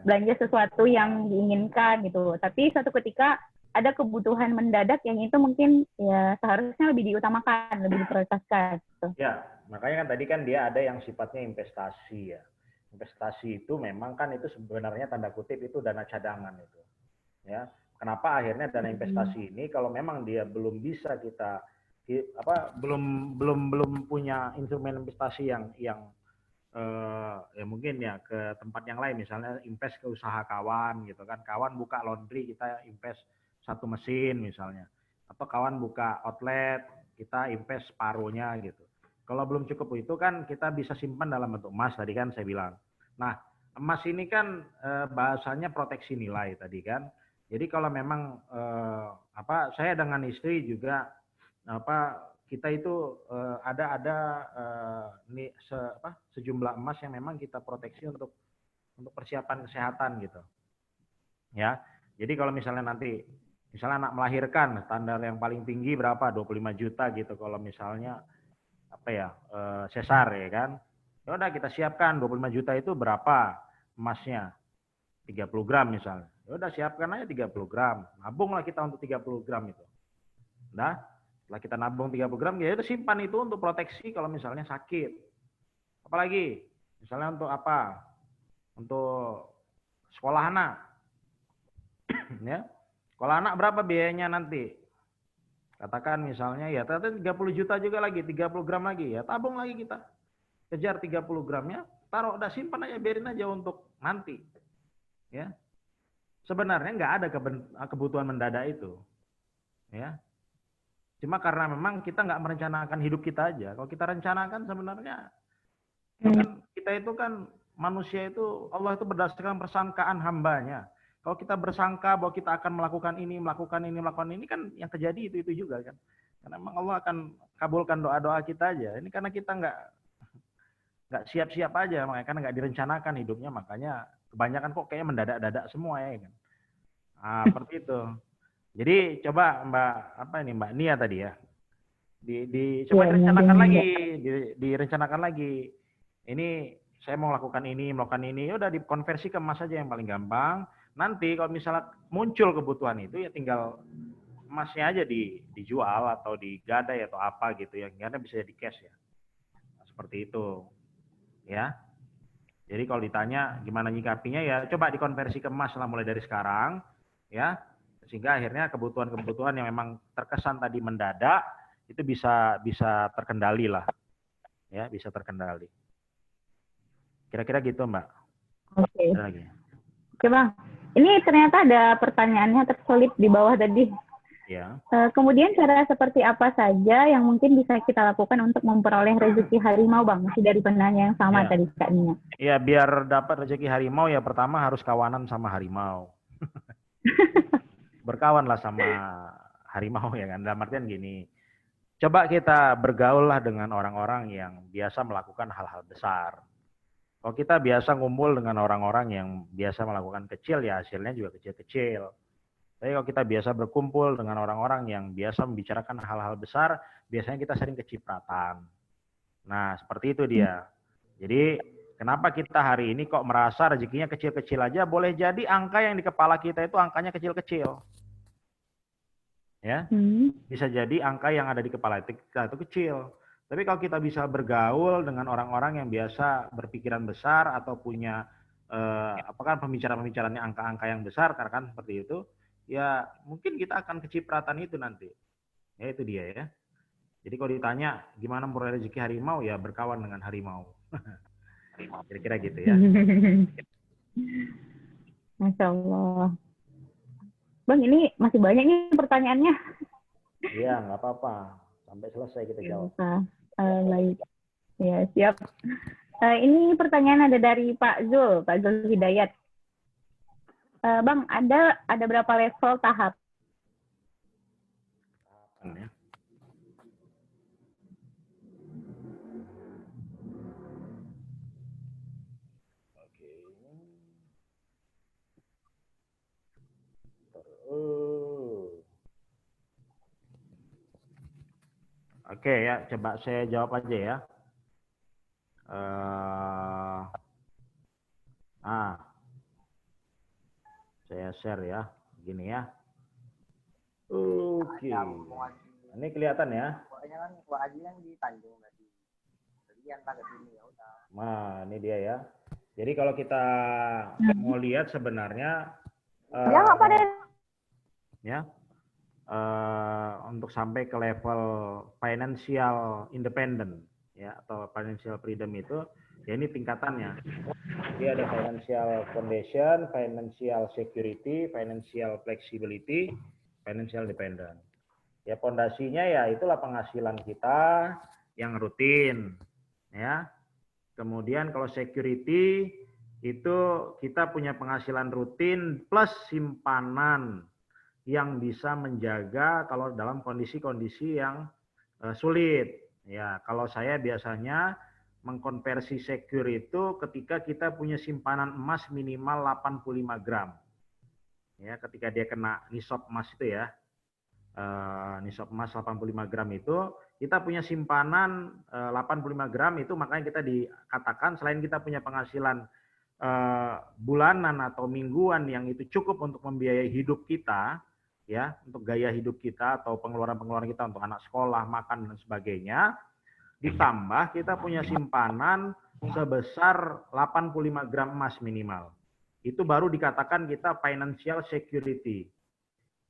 Belanja sesuatu yang diinginkan gitu. Tapi suatu ketika ada kebutuhan mendadak yang itu mungkin ya seharusnya lebih diutamakan, lebih diprioritaskan. Gitu. Ya, makanya kan tadi kan dia ada yang sifatnya investasi ya. Investasi itu memang kan itu sebenarnya tanda kutip itu dana cadangan itu. Ya, kenapa akhirnya dana investasi ini kalau memang dia belum bisa kita belum punya instrumen investasi yang ya mungkin ya ke tempat yang lain, misalnya invest ke usaha kawan gitu kan, kawan buka laundry kita invest 1 mesin misalnya, atau kawan buka outlet kita invest separuhnya gitu. Kalau belum cukup itu kan kita bisa simpan dalam bentuk emas tadi kan saya bilang. Nah, emas ini kan bahasanya proteksi nilai tadi kan. Jadi kalau memang saya dengan istri juga kita itu ada sejumlah emas yang memang kita proteksi untuk persiapan kesehatan gitu. Ya. Jadi kalau misalnya nanti anak melahirkan standar yang paling tinggi berapa? 25 juta gitu kalau misalnya sesar ya kan. Ya udah kita siapkan 25 juta itu berapa emasnya? 30 gram misalnya. Ya udah siapkan aja 30 gram. Nabunglah kita untuk 30 gram itu. Nah, setelah kita nabung 30 gram, ya itu simpan itu untuk proteksi kalau misalnya sakit. Apalagi, misalnya untuk apa? Untuk sekolah anak. Ya. Sekolah anak berapa biayanya nanti? Katakan misalnya ya ternyata 30 juta juga lagi, 30 gram lagi. Ya tabung lagi kita. Kejar 30 gramnya, taruh, udah simpan aja, biarin aja untuk nanti. Ya. Sebenarnya nggak ada kebutuhan mendadak itu. Ya. Cuma karena memang kita nggak merencanakan hidup kita aja. Kalau kita rencanakan sebenarnya kan kita itu kan manusia itu Allah itu berdasarkan persangkaan hambanya. Kalau kita bersangka bahwa kita akan melakukan ini kan yang terjadi itu juga kan. Karena memang Allah akan kabulkan doa-doa kita aja. Ini karena kita nggak siap-siap aja, makanya karena nggak direncanakan hidupnya, makanya kebanyakan kok kayaknya mendadak-dadak semua ya kan. Nah, seperti itu. Jadi coba Mbak Nia tadi ya, coba direncanakan lagi. Ini saya mau melakukan ini, udah dikonversi ke emas aja yang paling gampang. Nanti kalau misalnya muncul kebutuhan itu ya tinggal emasnya aja dijual atau digadai atau apa gitu ya, karena bisa jadi cash ya. Nah, seperti itu, ya. Jadi kalau ditanya gimana nyikapinya ya, coba dikonversi ke emas lah mulai dari sekarang, ya. Sehingga akhirnya kebutuhan-kebutuhan yang memang terkesan tadi mendadak itu bisa terkendali lah, ya, bisa terkendali. Kira-kira gitu, Mbak. Oke. Oke, Bang. Ini ternyata ada pertanyaannya terselip di bawah tadi. Ya. Kemudian cara seperti apa saja yang mungkin bisa kita lakukan untuk memperoleh rezeki harimau, Bang? Masih dari penanya yang sama tadi, Kak Nia. Ya, biar dapat rezeki harimau ya pertama harus kawanan sama harimau. Berkawanlah sama harimau ya kan. Dalam artian gini, coba kita bergaul lah dengan orang-orang yang biasa melakukan hal-hal besar. Kalau kita biasa ngumpul dengan orang-orang yang biasa melakukan kecil, ya hasilnya juga kecil-kecil. Tapi kalau kita biasa berkumpul dengan orang-orang yang biasa membicarakan hal-hal besar, biasanya kita sering kecipratan. Nah, seperti itu dia. Jadi, kenapa kita hari ini kok merasa rezekinya kecil-kecil aja? Boleh jadi angka yang di kepala kita itu angkanya kecil-kecil. Ya, bisa jadi angka yang ada di kepala kita itu kecil. Tapi kalau kita bisa bergaul dengan orang-orang yang biasa berpikiran besar atau punya apakah pembicaraan-pembicaranya angka-angka yang besar, karena kan seperti itu, ya mungkin kita akan kecipratan itu nanti. Ya itu dia ya. Jadi kalau ditanya gimana memperoleh rezeki harimau, ya berkawan dengan harimau. Kira-kira gitu ya. Masya Allah. Bang, ini masih banyak nih pertanyaannya. Iya, nggak apa-apa. Sampai selesai kita jawab. Baik. Ya, siap. Ini pertanyaan ada dari Pak Zul Hidayat. Bang, ada berapa level tahap? Ya. Oke ya, coba saya jawab aja ya. Saya share ya, gini ya. Oke. Ini kelihatan ya. Nah, ini dia ya. Jadi kalau kita mau lihat sebenarnya untuk sampai ke level financial independent ya atau financial freedom itu ya ini tingkatannya. Jadi ada financial foundation, financial security, financial flexibility, financial dependent. Ya pondasinya ya itulah penghasilan kita yang rutin ya. Kemudian kalau security itu kita punya penghasilan rutin plus simpanan yang bisa menjaga kalau dalam kondisi-kondisi yang sulit. Ya, kalau saya biasanya mengkonversi secure itu ketika kita punya simpanan emas minimal 85 gram. Ya, ketika dia kena nisab emas itu ya. Nisab emas 85 gram itu, kita punya simpanan 85 gram itu makanya kita dikatakan selain kita punya penghasilan bulanan atau mingguan yang itu cukup untuk membiayai hidup kita, ya untuk gaya hidup kita atau pengeluaran-pengeluaran kita untuk anak sekolah, makan dan sebagainya, ditambah kita punya simpanan sebesar 85 gram emas minimal. Itu baru dikatakan kita financial security.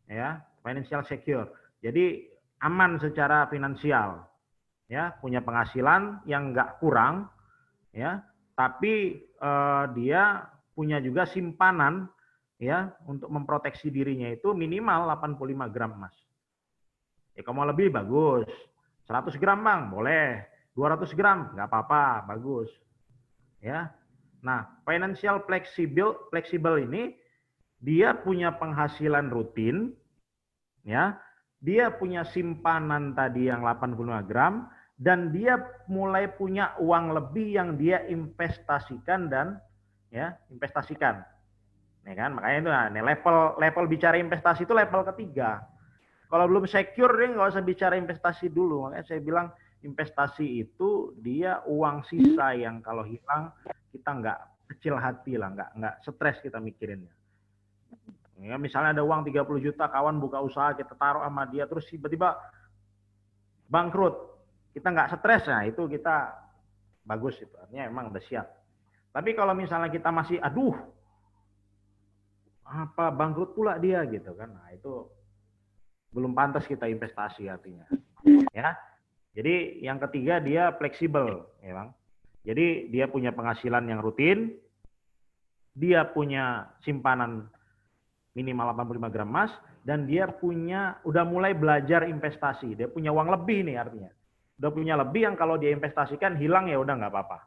Ya, financial secure. Jadi aman secara finansial. Ya, punya penghasilan yang enggak kurang ya, tapi dia punya juga simpanan ya untuk memproteksi dirinya itu minimal 85 gram emas. Ya kalau mau lebih bagus. 100 gram Bang, boleh. 200 gram, nggak apa-apa, bagus. Ya. Nah, financial flexible ini dia punya penghasilan rutin, ya. Dia punya simpanan tadi yang 85 gram dan dia mulai punya uang lebih yang dia investasikan dan ya investasikan. Nih kan, makanya itu nah, level bicara investasi itu level ketiga. Kalau belum secure dia nggak usah bicara investasi dulu. Makanya saya bilang investasi itu dia uang sisa yang kalau hilang kita nggak kecil hati lah, nggak stres kita mikirinnya. Ya, misalnya ada uang 30 juta kawan buka usaha kita taruh sama dia terus tiba-tiba bangkrut, kita nggak stres, nah itu kita bagus itu artinya emang udah siap. Tapi kalau misalnya kita masih aduh apa bangkrut pula dia gitu kan, nah itu belum pantas kita investasi artinya. Ya, jadi yang ketiga dia fleksibel, ya Bang. Jadi dia punya penghasilan yang rutin, dia punya simpanan minimal 85 gram emas, dan dia udah mulai belajar investasi. Dia punya uang lebih nih artinya. Udah punya lebih yang kalau dia investasikan hilang ya udah nggak apa-apa.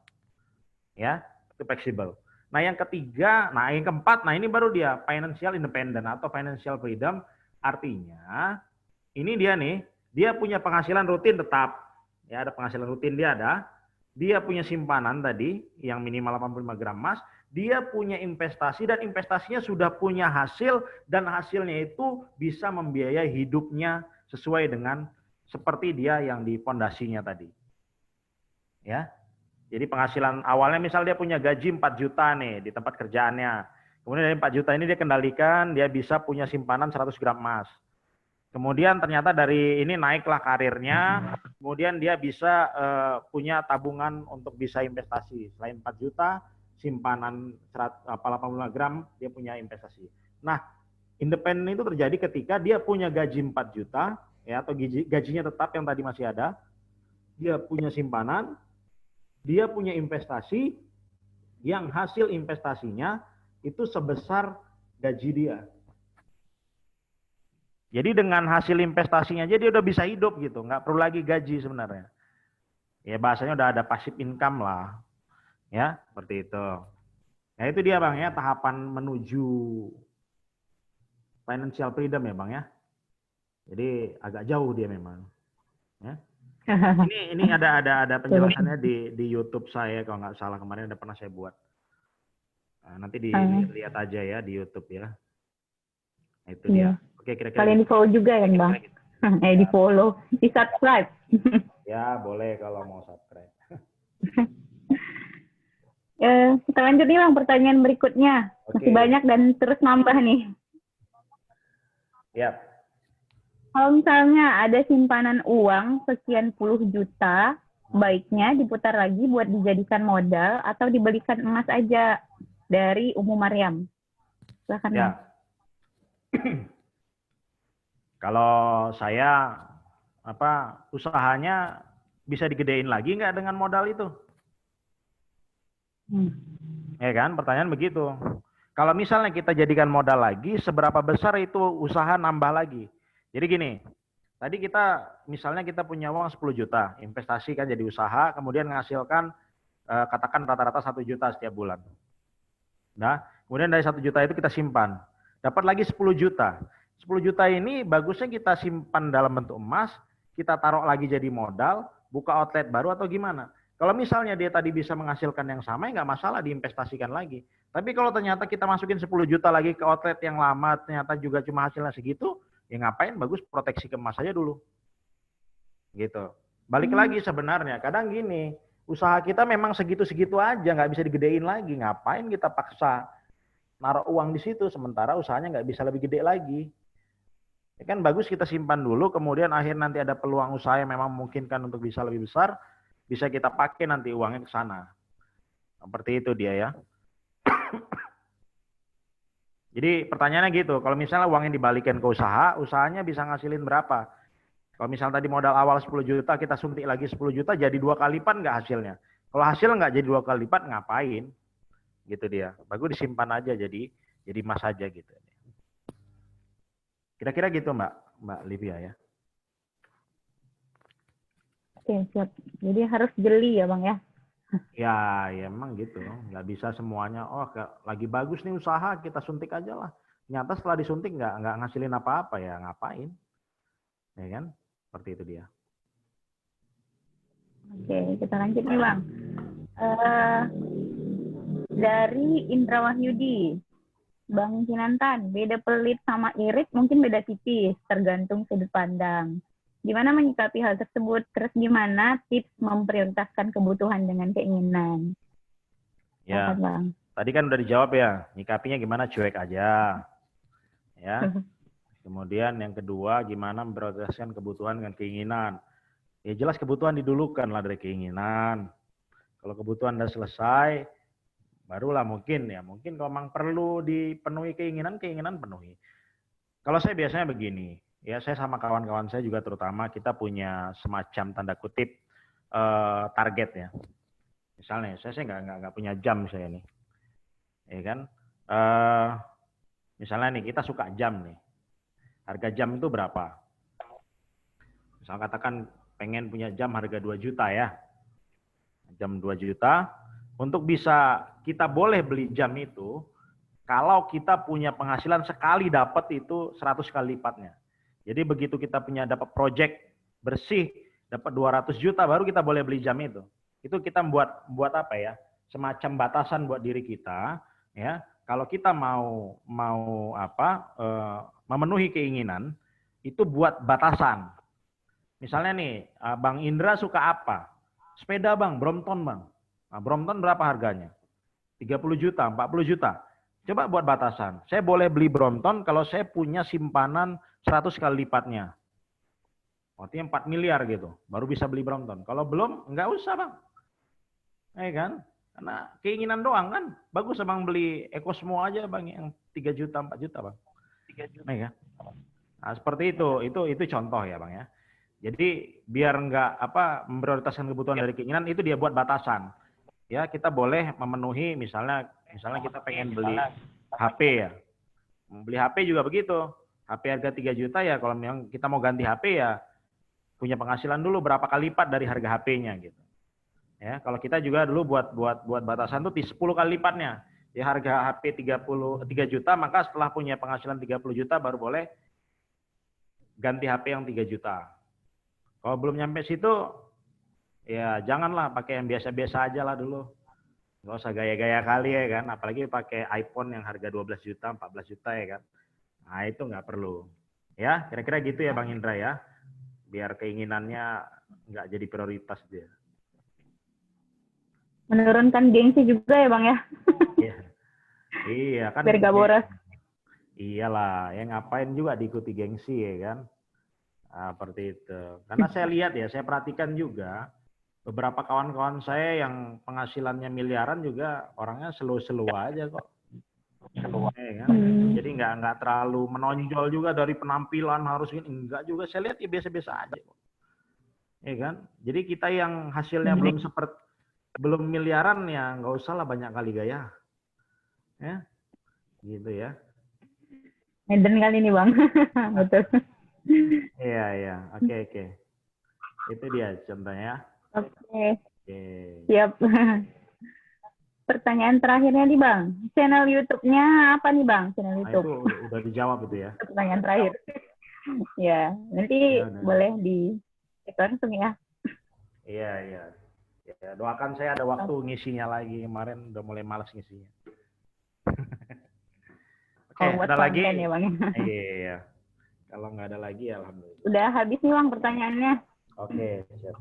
Ya, itu fleksibel. Nah yang ketiga, nah yang keempat, nah ini baru dia financial independent atau financial freedom. Artinya ini dia nih, dia punya penghasilan rutin tetap. Ya, ada penghasilan rutin dia ada. Dia punya simpanan tadi yang minimal 85 gram emas. Dia punya investasi dan investasinya sudah punya hasil dan hasilnya itu bisa membiayai hidupnya sesuai dengan seperti dia yang di pondasinya tadi. Ya. Jadi penghasilan awalnya misal dia punya gaji 4 juta nih di tempat kerjaannya. Kemudian dari 4 juta ini dia kendalikan, dia bisa punya simpanan 100 gram emas. Kemudian ternyata dari ini naiklah karirnya, kemudian dia bisa punya tabungan untuk bisa investasi. Selain 4 juta, simpanan 85 gram, dia punya investasi. Nah, independen itu terjadi ketika dia punya gaji 4 juta, ya, atau gajinya tetap yang tadi masih ada, dia punya simpanan, dia punya investasi, yang hasil investasinya itu sebesar gaji dia. Jadi dengan hasil investasinya aja dia udah bisa hidup gitu, nggak perlu lagi gaji sebenarnya. Ya bahasanya udah ada passive income lah, ya seperti itu. Nah itu dia bang ya tahapan menuju financial freedom ya bang ya. Jadi agak jauh dia memang. Ya. Ini ada penjelasannya di YouTube saya kalau nggak salah kemarin ada pernah saya buat. Nah, nanti dilihat aja ya di YouTube ya. Nah, itu dia. Oke, kira-kira kalian di follow juga ya bang? Gitu. Di follow, di subscribe. Ya boleh kalau mau subscribe. Kita lanjut nih bang pertanyaan berikutnya. Masih banyak dan terus nambah nih. Yap. Kalau misalnya ada simpanan uang sekian puluh juta, baiknya diputar lagi buat dijadikan modal atau dibelikan emas aja dari Umu Maryam. Silakan. Ya. Kalau saya usahanya bisa digedein lagi nggak dengan modal itu? Ya kan, pertanyaan begitu. Kalau misalnya kita jadikan modal lagi, seberapa besar itu usaha nambah lagi? Jadi gini, tadi misalnya kita punya uang 10 juta, investasi kan jadi usaha, kemudian menghasilkan katakan rata-rata 1 juta setiap bulan. Nah, kemudian dari 1 juta itu kita simpan, dapat lagi 10 juta. 10 juta ini bagusnya kita simpan dalam bentuk emas, kita taruh lagi jadi modal, buka outlet baru atau gimana? Kalau misalnya dia tadi bisa menghasilkan yang sama, ya nggak masalah diinvestasikan lagi. Tapi kalau ternyata kita masukin 10 juta lagi ke outlet yang lama, ternyata juga cuma hasilnya segitu, ya ngapain, bagus proteksi ke emas aja dulu. Gitu. Balik lagi sebenarnya, kadang gini, usaha kita memang segitu-segitu aja, nggak bisa digedein lagi. Ngapain kita paksa naruh uang di situ, sementara usahanya nggak bisa lebih gede lagi. Ya kan bagus kita simpan dulu, kemudian akhir nanti ada peluang usaha yang memang memungkinkan untuk bisa lebih besar, bisa kita pakai nanti uangnya ke sana. Seperti itu dia ya. Jadi pertanyaannya gitu, kalau misalnya uangnya dibalikin ke usaha, usahanya bisa ngasilin berapa? Kalau misalnya tadi modal awal 10 juta, kita suntik lagi 10 juta, jadi 2 kali lipat nggak hasilnya? Kalau hasil nggak jadi 2 kali lipat, ngapain? Gitu dia. Bagus disimpan aja jadi emas aja gitu. Kira-kira gitu Mbak Livia ya. Oke, siap. Jadi harus jeli ya Bang ya? Ya emang gitu. Nggak bisa semuanya, lagi bagus nih usaha, kita suntik aja lah. Nyata setelah disuntik nggak ngasilin apa-apa ya, ngapain? Ya kan? Seperti itu dia. Oke, kita lanjut nih Bang. Dari Indra Wahyudi. Bang Kinantan, beda pelit sama irit mungkin beda tipis, tergantung sudut pandang. Gimana menyikapi hal tersebut? Terus gimana tips memprioritaskan kebutuhan dengan keinginan? Ya, Bang. Tadi kan udah dijawab ya, nyikapinya gimana, cuek aja. Ya. Kemudian yang kedua, gimana memprioritaskan kebutuhan dengan keinginan. Ya jelas kebutuhan didulukan lah dari keinginan. Kalau kebutuhan udah selesai, barulah mungkin kalau memang perlu dipenuhi keinginan penuhi. Kalau saya biasanya begini, ya saya sama kawan-kawan saya juga terutama kita punya semacam tanda kutip target ya. Misalnya saya nggak punya jam saya nih, ya kan? Misalnya nih kita suka jam nih, Harga jam itu berapa? Misal katakan pengen punya jam harga 2 juta ya. Jam 2 juta. Untuk bisa kita boleh beli jam itu, kalau kita punya penghasilan sekali dapat itu 100 kali lipatnya. Jadi begitu kita punya dapat project bersih, dapat 200 juta, baru kita boleh beli jam itu. Itu kita buat apa ya? Semacam batasan buat diri kita, ya. Kalau kita mau memenuhi keinginan, itu buat batasan. Misalnya nih, Bang Indra suka apa? Sepeda Bang, Brompton Bang. Nah, Brompton berapa harganya? 30 juta, 40 juta. Coba buat batasan. Saya boleh beli Brompton kalau saya punya simpanan 100 kali lipatnya. Artinya 4 miliar gitu. Baru bisa beli Brompton. Kalau belum, nggak usah Bang. Kan? Karena keinginan doang kan. Bagus Bang beli Eko semua aja Bang yang 3 juta, 4 juta Bang. 3 juta. Kan? Nah, seperti itu. Itu contoh ya Bang ya. Jadi biar nggak memprioritaskan kebutuhan dari keinginan, itu dia buat batasan. Ya, kita boleh memenuhi misalnya kita pengen beli HP ya. Beli HP juga begitu. HP harga 3 juta ya, kalau memang kita mau ganti HP ya punya penghasilan dulu berapa kali lipat dari harga HP-nya gitu. Ya, kalau kita juga dulu buat batasan tuh 10 kali lipatnya. Ya harga HP 3 juta, maka setelah punya penghasilan 30 juta baru boleh ganti HP yang 3 juta. Kalau belum nyampe situ, ya janganlah pakai yang biasa-biasa aja lah dulu. Nggak usah gaya-gaya kali ya kan. Apalagi pakai iPhone yang harga 12 juta, 14 juta ya kan. Nah itu nggak perlu. Ya kira-kira gitu ya Bang Indra ya. Biar keinginannya nggak jadi prioritas dia. Menurunkan gengsi juga ya Bang ya. Iya kan. Biar gak boros. Iyalah, ya ngapain juga diikuti gengsi ya kan. Nah, seperti itu. Karena saya lihat ya, saya perhatikan juga beberapa kawan-kawan saya yang penghasilannya miliaran juga orangnya slow-slow aja kok. Ya, kan? Jadi nggak terlalu menonjol juga dari penampilan harus ini, enggak juga. Saya lihat ya biasa-biasa aja kok. Ya kan? Jadi kita yang hasilnya belum miliaran ya nggak usah lah banyak kali gaya. Ya. Gitu ya. Eden kali ini Bang. Betul. Iya. Oke. Itu dia contohnya. Oke. Siap. Pertanyaan terakhirnya nih Bang. Channel YouTube-nya apa nih Bang? Channel YouTube. Nah, itu udah dijawab itu ya. Pertanyaan terakhir. Ya, nanti boleh di langsung ya. Iya. Ya, doakan saya ada waktu ngisinya lagi. Kemarin udah mulai malas ngisinya. Oke, ada lagi? Ya, Bang. Iya. Kalau nggak ada lagi, alhamdulillah. Udah habis nih Bang pertanyaannya. Oke, siap.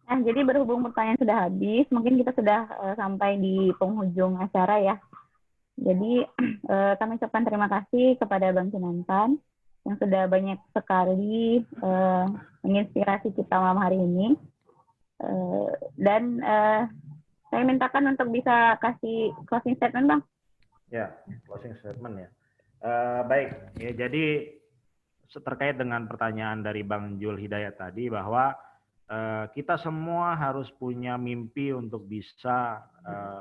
Nah, jadi berhubung pertanyaan sudah habis, mungkin kita sudah sampai di penghujung acara ya. Jadi kami ucapkan terima kasih kepada Bang Kinantan yang sudah banyak sekali menginspirasi kita malam hari ini. Dan saya mintakan untuk bisa kasih closing statement, Bang. Ya, closing statement ya. Baik, ya jadi terkait dengan pertanyaan dari Bang Jul Hidayat tadi bahwa kita semua harus punya mimpi untuk bisa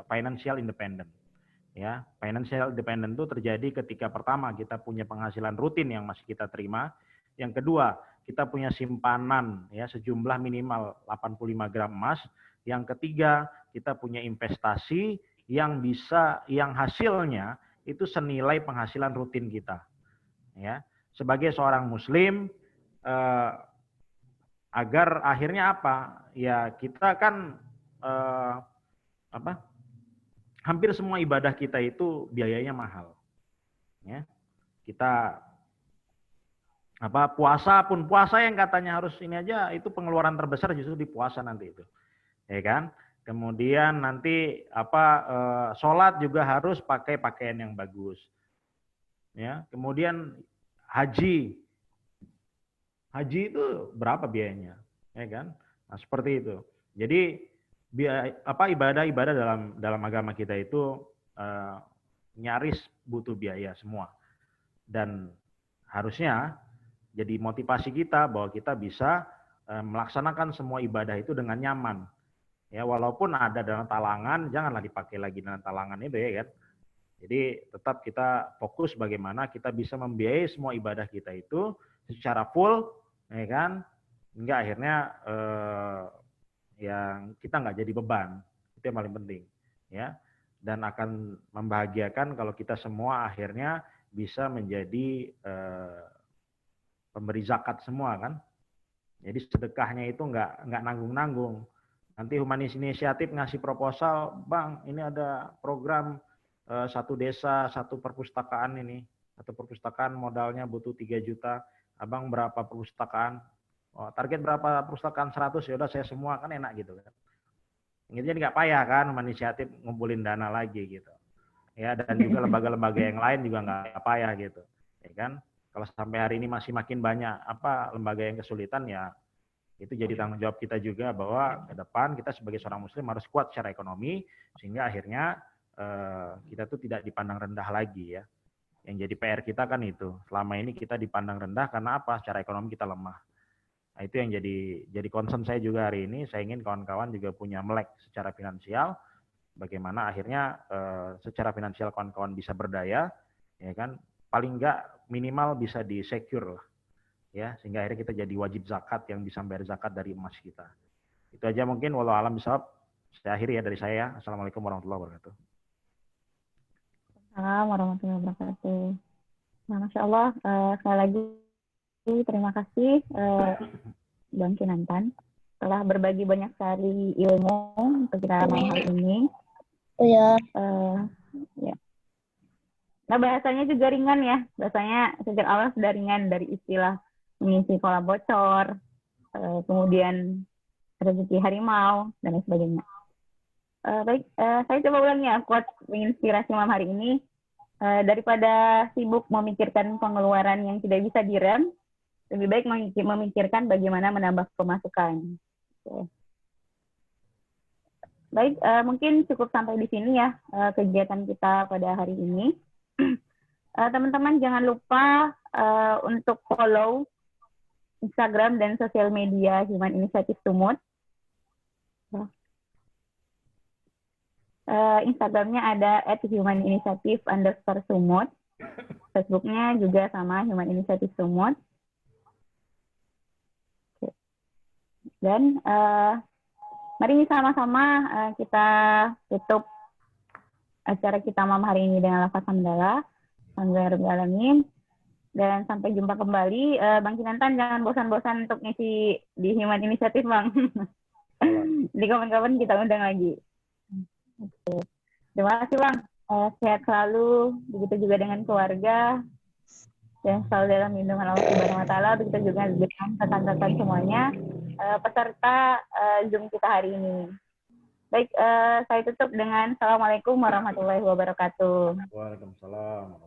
financial independent. Ya, financial independent itu terjadi ketika pertama kita punya penghasilan rutin yang masih kita terima. Yang kedua, kita punya simpanan ya sejumlah minimal 85 gram emas. Yang ketiga, kita punya investasi yang hasilnya itu senilai penghasilan rutin kita. Ya, sebagai seorang muslim agar akhirnya apa? Ya, kita kan hampir semua ibadah kita itu biayanya mahal. Ya. Kita puasa yang katanya harus ini aja, itu pengeluaran terbesar justru di puasa nanti itu. Ya kan? Kemudian nanti sholat juga harus pakai pakaian yang bagus. Ya, kemudian haji itu berapa biayanya? Ya kan? Nah, seperti itu. Jadi ibadah-ibadah dalam agama kita itu nyaris butuh biaya semua. Dan harusnya jadi motivasi kita bahwa kita bisa melaksanakan semua ibadah itu dengan nyaman. Ya, walaupun ada dalam talangan, janganlah dipakai lagi dalam talangan itu ya kan. Jadi tetap kita fokus bagaimana kita bisa membiayai semua ibadah kita itu secara full, ya kan? Hingga akhirnya yang kita nggak jadi beban, itu yang paling penting, ya. Dan akan membahagiakan kalau kita semua akhirnya bisa menjadi pemberi zakat semua kan. Jadi sedekahnya itu nggak nanggung-nanggung. Nanti Humanis Inisiatif ngasih proposal, Bang, ini ada program satu desa, satu perpustakaan ini. Satu perpustakaan modalnya butuh 3 juta. Abang berapa perpustakaan? Oh, target berapa perpustakaan? 100, ya udah saya semua, kan enak gitu kan. Jadi nggak payah kan Humanis Inisiatif ngumpulin dana lagi gitu. Ya, dan juga lembaga-lembaga yang lain juga nggak payah gitu. Ya kan? Kalau sampai hari ini masih makin banyak lembaga yang kesulitan, ya itu jadi tanggung jawab kita juga bahwa ke depan kita sebagai seorang muslim harus kuat secara ekonomi sehingga akhirnya kita tuh tidak dipandang rendah lagi ya. Yang jadi PR kita kan itu. Selama ini kita dipandang rendah karena apa? Secara ekonomi kita lemah. Nah, itu yang jadi concern saya juga hari ini. Saya ingin kawan-kawan juga punya melek secara finansial. Bagaimana akhirnya secara finansial kawan-kawan bisa berdaya, ya kan? Paling enggak minimal bisa di-secure lah. Ya, sehingga akhirnya kita jadi wajib zakat yang bisa bayar zakat dari emas kita. Itu aja mungkin, walau alam bisawab. Saya akhiri ya dari saya. Assalamualaikum warahmatullahi wabarakatuh. Assalamualaikum warahmatullahi wabarakatuh. Nah, Masya Allah, sekali lagi terima kasih Bang Kinantan telah berbagi banyak sekali ilmu untuk kita malam hari ini. Iya. Ya. Nah, bahasanya juga ringan ya. Bahasanya sejak awal sudah ringan, dari istilah mengisi pola bocor, kemudian rezeki harimau, dan lain sebagainya. Baik, saya coba ulangi ya quote menginspirasi malam hari ini. Daripada sibuk memikirkan pengeluaran yang tidak bisa direm, lebih baik memikirkan bagaimana menambah pemasukan. Oke. Baik, mungkin cukup sampai di sini ya kegiatan kita pada hari ini. Teman-teman jangan lupa untuk follow Instagram dan sosial media Human Initiative Sumut. Instagramnya ada @humaninitiative_sumut. Facebooknya juga sama Human Initiative Sumut. Dan mari sama-sama kita tutup acara kita malam hari ini dengan lafaz hamdalah. Alhamdulillah alamin. Dan sampai jumpa kembali. Bang Kinantan jangan bosan-bosan untuk ngisi di Human Initiative, Bang. Di kapan-kapan kita undang lagi. Oke. Terima kasih, Bang. Sehat selalu, begitu juga dengan keluarga, dan selalu dalam lindungan Allah Subhanahu wa Ta'ala, begitu juga dengan rekan-rekan semuanya, peserta Zoom kita hari ini. Baik, saya tutup dengan Assalamualaikum warahmatullahi wabarakatuh. Waalaikumsalam.